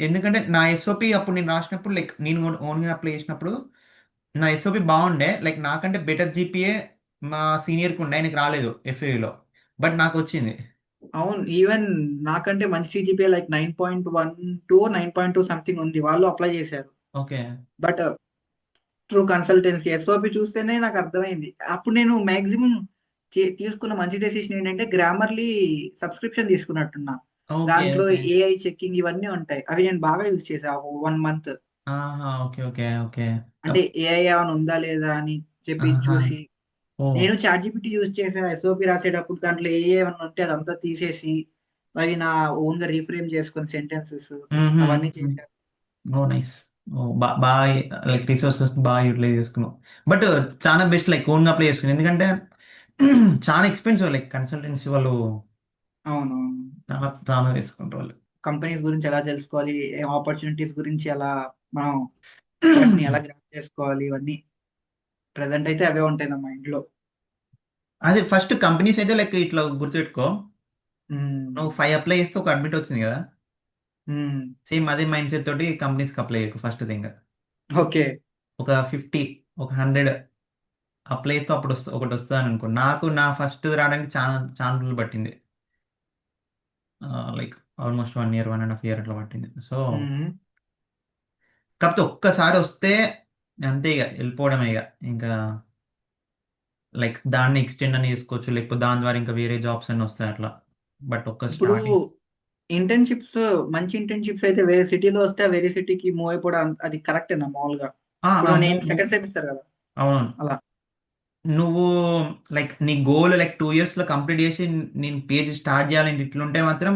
ఎందుకంటే నా ఎస్ఓపి అప్పుడు నేను రాసినప్పుడు లైక్ నేను ఓన్గా అప్లై చేసినప్పుడు నా ఎస్ఓపి బాగుండే, లైక్ నాకంటే బెటర్ జీపీఏ మా సీనియర్కి ఉండే, ఆయనకి రాలేదు ఎఫ్ఏలో, బట్ నాకు వచ్చింది.
అవును. ఈవెన్ నాకంటే మంచి సీజీపీఏ లైక్ 9.12, 9.2 సంథింగ్ ఉంది. వాళ్ళు అప్లై చేశారు.
Okay
but through consultancy SOP చూస్తేనే నాకు అర్థమైంది. అప్పుడు నేను మాక్సిమం తీసుకున్న మంచి డెసిషన్ ఏంటంటే గ్రామర్‌లీ సబ్స్క్రిప్షన్ తీసుకున్నట్టున్నా.
ఓకే
దాంట్లో
ఓకే.
ఏఐ చెకింగ్ ఇవన్నీ ఉంటాయి. అవి నేను బాగా యూజ్ చేశా. ఒక 1 మంత్.
ఆహా, ఓకే ఓకే ఓకే.
అంటే ఏఐ ఏమైనా ఉందా లేదా అని చెప్పి
ఆహా,
చూసి.
ఓ.
నేను చాట్‌జీపీటీ యూజ్ చేసా ఎస్ఓపి రాసేటప్పుడు దాంట్లో ఏమన్నా ఉంటే అదంతా తీసేసి, అవి నా ఓన్‌గా రీఫ్రేమ్ చేసుకొని సెంటెన్సెస్ అవన్నీ చేశా.
ఓ నైస్. ఓ బాగా లైక్ రిసోర్సెస్ బాగా యూటిలైజ్ చేసుకున్నావు. బట్ చాలా బెస్ట్ లైక్ ఓన్గా అప్లై చేసుకుని, ఎందుకంటే చాలా ఎక్స్పెన్సివ్ లైక్ కన్సల్టెన్సీ వాళ్ళు
అవునవును.
చాలా చాలా తీసుకుంటారు వాళ్ళు.
కంపెనీస్ గురించి ఎలా తెలుసుకోవాలి, ఆపర్చునిటీస్ గురించి ఎలా మనం వాటిని ఎలా గ్రాప్ చేసుకోవాలి ఇవన్నీ. ప్రెజెంట్ అయితే అవే ఉంటాయి నా మైండ్‌లో.
అదే ఫస్ట్ కంపెనీస్ అయితే లైక్ ఇట్లా గుర్తుపెట్టుకో.
హ్మ్.
నువ్వు 5 అప్లై చేస్తే ఒక అడ్మిట్ వచ్చింది కదా.
హ్మ్.
సేమ్ అదే మైండ్ సెట్ తోటి కంపెనీస్కి అప్లై చేయకు ఫస్ట్ థింగ్.
ఓకే.
ఒక 50, ఒక 100 అప్లై చేస్తే అప్పుడు ఒకటి వస్తుందని అనుకో. నాకు నా ఫస్ట్ రావడానికి చాలా చాలా రోజులు పట్టింది. లైక్ ఆల్మోస్ట్ 1 ఇయర్, 1.5 ఇయర్ అట్లా పట్టింది. సో
హ్మ్.
కాకపోతే ఒక్కసారి వస్తే అంతే, ఇక వెళ్ళిపోవడమే ఇక. ఇంకా లైక్ దాన్ని ఎక్స్టెండ్ అని చేసుకోవచ్చు, లేకపోతే దాని ద్వారా ఇంకా వేరే జాబ్స్ అన్ని వస్తాయి అట్లా. బట్ ఒక్క
ఇప్పుడు
స్టార్టింగ్.
ఇంటర్న్‌షిప్స్ మంచి ఇంటర్న్‌షిప్స్ అయితే వేరే సిటీలో వస్తే ఆ వేరే సిటీకి మూవ్ అయిపోవడం అది కరెక్టేనా మామూలుగా? ఇప్పుడు నేను సెకండ్ సెమిస్టర్ కదా!
అవును.
అలా.
నువ్వు లైక్ నీ గోల్ లైక్ 2 ఇయర్స్లో కంప్లీట్ చేసి నేను పేజ్ స్టార్ట్ చేయాలని ఇట్లుంటే మాత్రం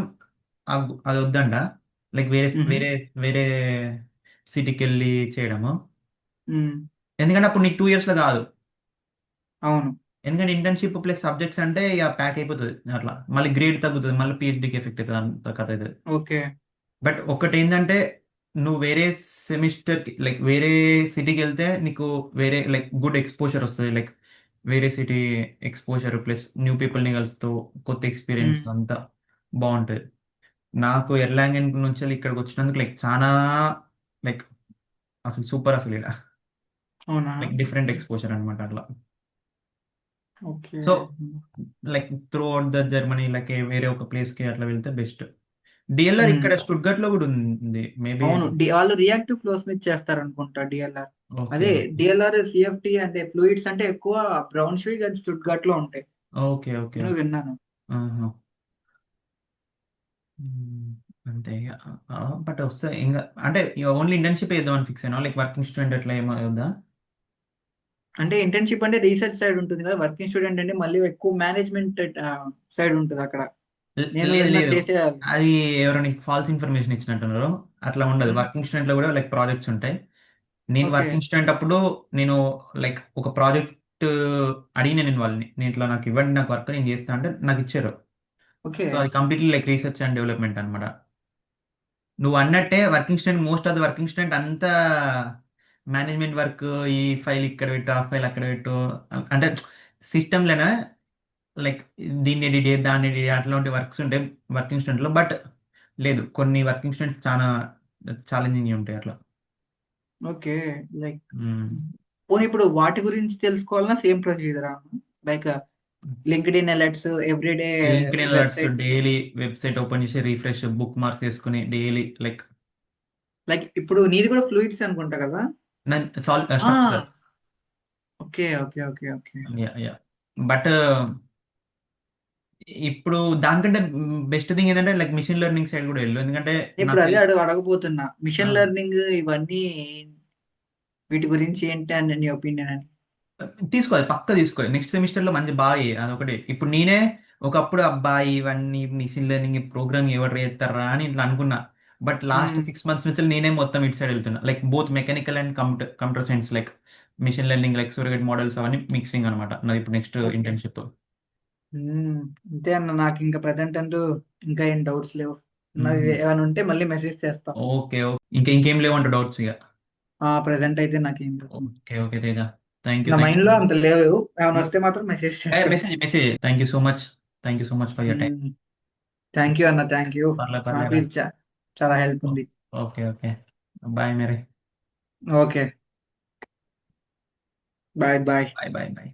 అది వద్దంట. లైక్ వేరే
హుహు.
వేరే వేరే సిటీకి వెళ్ళి చేయడము.
హ్మ్.
ఎందుకంటే అప్పుడు నీకు 2 ఇయర్స్లో కాదు.
అవును.
ఎందుకంటే ఇంటర్న్షిప్ ప్లస్ సబ్జెక్ట్స్ అంటే ఇక ప్యాక్ అయిపోతుంది అట్లా. మళ్ళీ గ్రేడ్ తగ్గుతుంది, మళ్ళీ పిహెచ్డికి ఎఫెక్ట్ అవుతుంది, అంత కథ అవుతుంది.
ఓకే.
బట్ ఒకటి ఏంటంటే, నువ్వు వేరే సెమిస్టర్కి లైక్ వేరే సిటీకి వెళ్తే నీకు వేరే లైక్ గుడ్ ఎక్స్పోజర్ వస్తుంది. లైక్ వేరే సిటీ ఎక్స్పోజర్ ప్లస్ న్యూ పీపుల్ని కలుస్తూ కొత్త ఎక్స్పీరియన్స్
హ్మ్.
అంతా బాగుంటుంది. నాకు ఎర్లాంగన్ నుంచి ఇక్కడికి వచ్చినందుకు లైక్ చాలా లైక్ అసలు సూపర్ అసలు ఇలా
అవునా?
లైక్ డిఫరెంట్ ఎక్స్పోజర్ అనమాట అట్లా.
Okay.
So like through out the Germany like వేరే ఒక ప్లేస్కి అట్లా వెళ్తే బెస్ట్. డిఎల్ఆర్
హ్మ్.
ఇక్కడ స్టుట్గర్ట్ లో కూడా ఉంది మేబీ.
అవును. వాళ్ళు రియాక్టివ్ ఫ్లోస్ మీద చేస్తారనుకుంటా డిఎల్ఆర్.
ఓకే
అదే డిఎల్ఆర్, సిఎఫ్‌టి అంటే ఫ్లూయిడ్స్ అంటే ఎక్కువ బ్రౌన్‌ష్విగ్ అండ్ స్టుట్‌గార్ట్‌లో ఉంటాయి.
Okay okay.
నేను విన్నాను.
ఆహా. మ్మ్. అంతే ఇక. బట్ వస్తే ఇంకా అంటే ఓన్లీ ఇంటర్న్షిప్ వేద్దామని ఫిక్స్ అయినా లైక్ వర్కింగ్ స్టూడెంట్ అట్లా ఏమో వద్దా?
అంటే ఇంటర్న్‌షిప్ అంటే రీసెర్చ్ సైడ్ ఉంటుంది కదా! వర్కింగ్ స్టూడెంట్ అంటే మళ్ళీ ఎక్కువ మేనేజ్మెంట్ సైడ్ ఉంటది అక్కడ. నేను
లేదు
విన్న
లేదు,
చేసేది అది.
అది ఎవరో నీకు ఫాల్స్ ఇన్ఫర్మేషన్ ఇచ్చినట్టున్నారు. అట్లా ఉండదు.
హ్మ్.
వర్కింగ్ స్టూడెంట్ లో కూడా లైక్ ప్రాజెక్ట్స్ ఉంటాయి. నేను
ఓకే.
వర్కింగ్ స్టూడెంట్ అప్పుడు నేను లైక్ ఒక ప్రాజెక్ట్ అడిగిన నేను వాళ్ళని, నేను ఇట్లా నాకు ఇవ్వండి నాకు వర్క్ నేను చేస్తా అంటే నాకు ఇచ్చారు.
ఓకే.
సో అది completely like research and development అనమాట. నువ్వు అన్నట్టే working student, most of the working student అంతా మేనేజ్మెంట్ వర్క్, ఈ ఫైల్ ఇక్కడ పెట్టు ఆ ఫైల్ అక్కడ పెట్టు అంటే సిస్టమ్లోనే లైక్ దీన్ని ఎడిట్ చేయి దాన్ని ఎడిట్ చేయి అట్లాంటి వర్క్స్ ఉంటాయి వర్కింగ్ స్టూడెంట్లో. బట్ లేదు, కొన్ని వర్కింగ్ స్టూడెంట్స్ చాలా ఛాలెంజింగ్ ఉంటాయి అట్లా.
ఓకే. లైక్ పోనీ ఇప్పుడు వాటి గురించి తెలుసుకోవాలన్నా సేమ్ ప్రొసీజరా? Like LinkedIn alerts, everyday
LinkedIn alerts
website
daily, website open చేసి రీఫ్రెష్ బుక్ మార్క్స్ చేసుకుని డైలీ లైక్
లైక్ ఇప్పుడు నీది కూడా ఫ్లూయిడ్స్ అనుకుంటా కదా! ఆ!
Structural.
Okay. Okay. Okay. Okay.
Yeah yeah. But ఇప్పుడు దానికంటే బెస్ట్ థింగ్ ఏంటంటే లైక్ మిషన్ లెర్నింగ్ సైడ్ కూడా వెళ్ళు, ఎందుకంటే
ఇప్పుడు
నాకు
అదే అడగబోతున్నా.
ఆ,
మిషన్ లెర్నింగ్ ఇవన్నీ వీటి గురించి ఏంటి అని నీ ఒపీనియన్ అని?
తీసుకోవాలి పక్క తీసుకోవాలి. నెక్స్ట్ సెమిస్టర్లో మంచి బాగా అదొకటి. ఇప్పుడు నేనే ఒకప్పుడు అబ్బాయి ఇవన్నీ మిషన్ లెర్నింగ్ ప్రోగ్రామింగ్ ఎవరు చేస్తారా అని ఇట్లా అనుకున్నా. బట్ లాస్ట్
హ్మ్.
6 మంత్స్ నుంచి నేనే మొత్తం ఇటు సైడ్ వెళ్తున్నా. Like both mechanical and computer science like machine learning like surrogate models అవన్నీ మిక్సింగ్ అనమాట నాది ఇప్పుడు నెక్స్ట్
ఓకే.
ఇంటర్న్షిప్.
హ్మ్. అంతే అన్న నాకింక ప్రెజెంట్ అంటూ ఇంకా ఏం డౌట్స్ లేవు. నావి ఏమైనా ఉంటే మళ్ళీ మెసేజ్ చేస్తా.
Okay okay. ఇంకేం లేవంట డౌట్స్ ఇక.
ప్రెజెంట్ అయితే నాకేం లేవు.
Okay okay Teja. Thank you
నా
థ్యాంక్
మైండ్‌లో
యూ.
అంత లేవు. ఏమైనా వస్తే మాత్రం మెసేజ్ చేస్తా.
Message message. Thank you so much. Thank you so much for your time.
Hmm. Thank you అన్న. Thank you.
పర్లేదు
నాకు
పర్లేదురా.
ఇది చాలా హెల్ప్ ఉంది.
Okay okay. బాయ్ మేరే.
Okay. Bye. Bye.
Bye bye bye.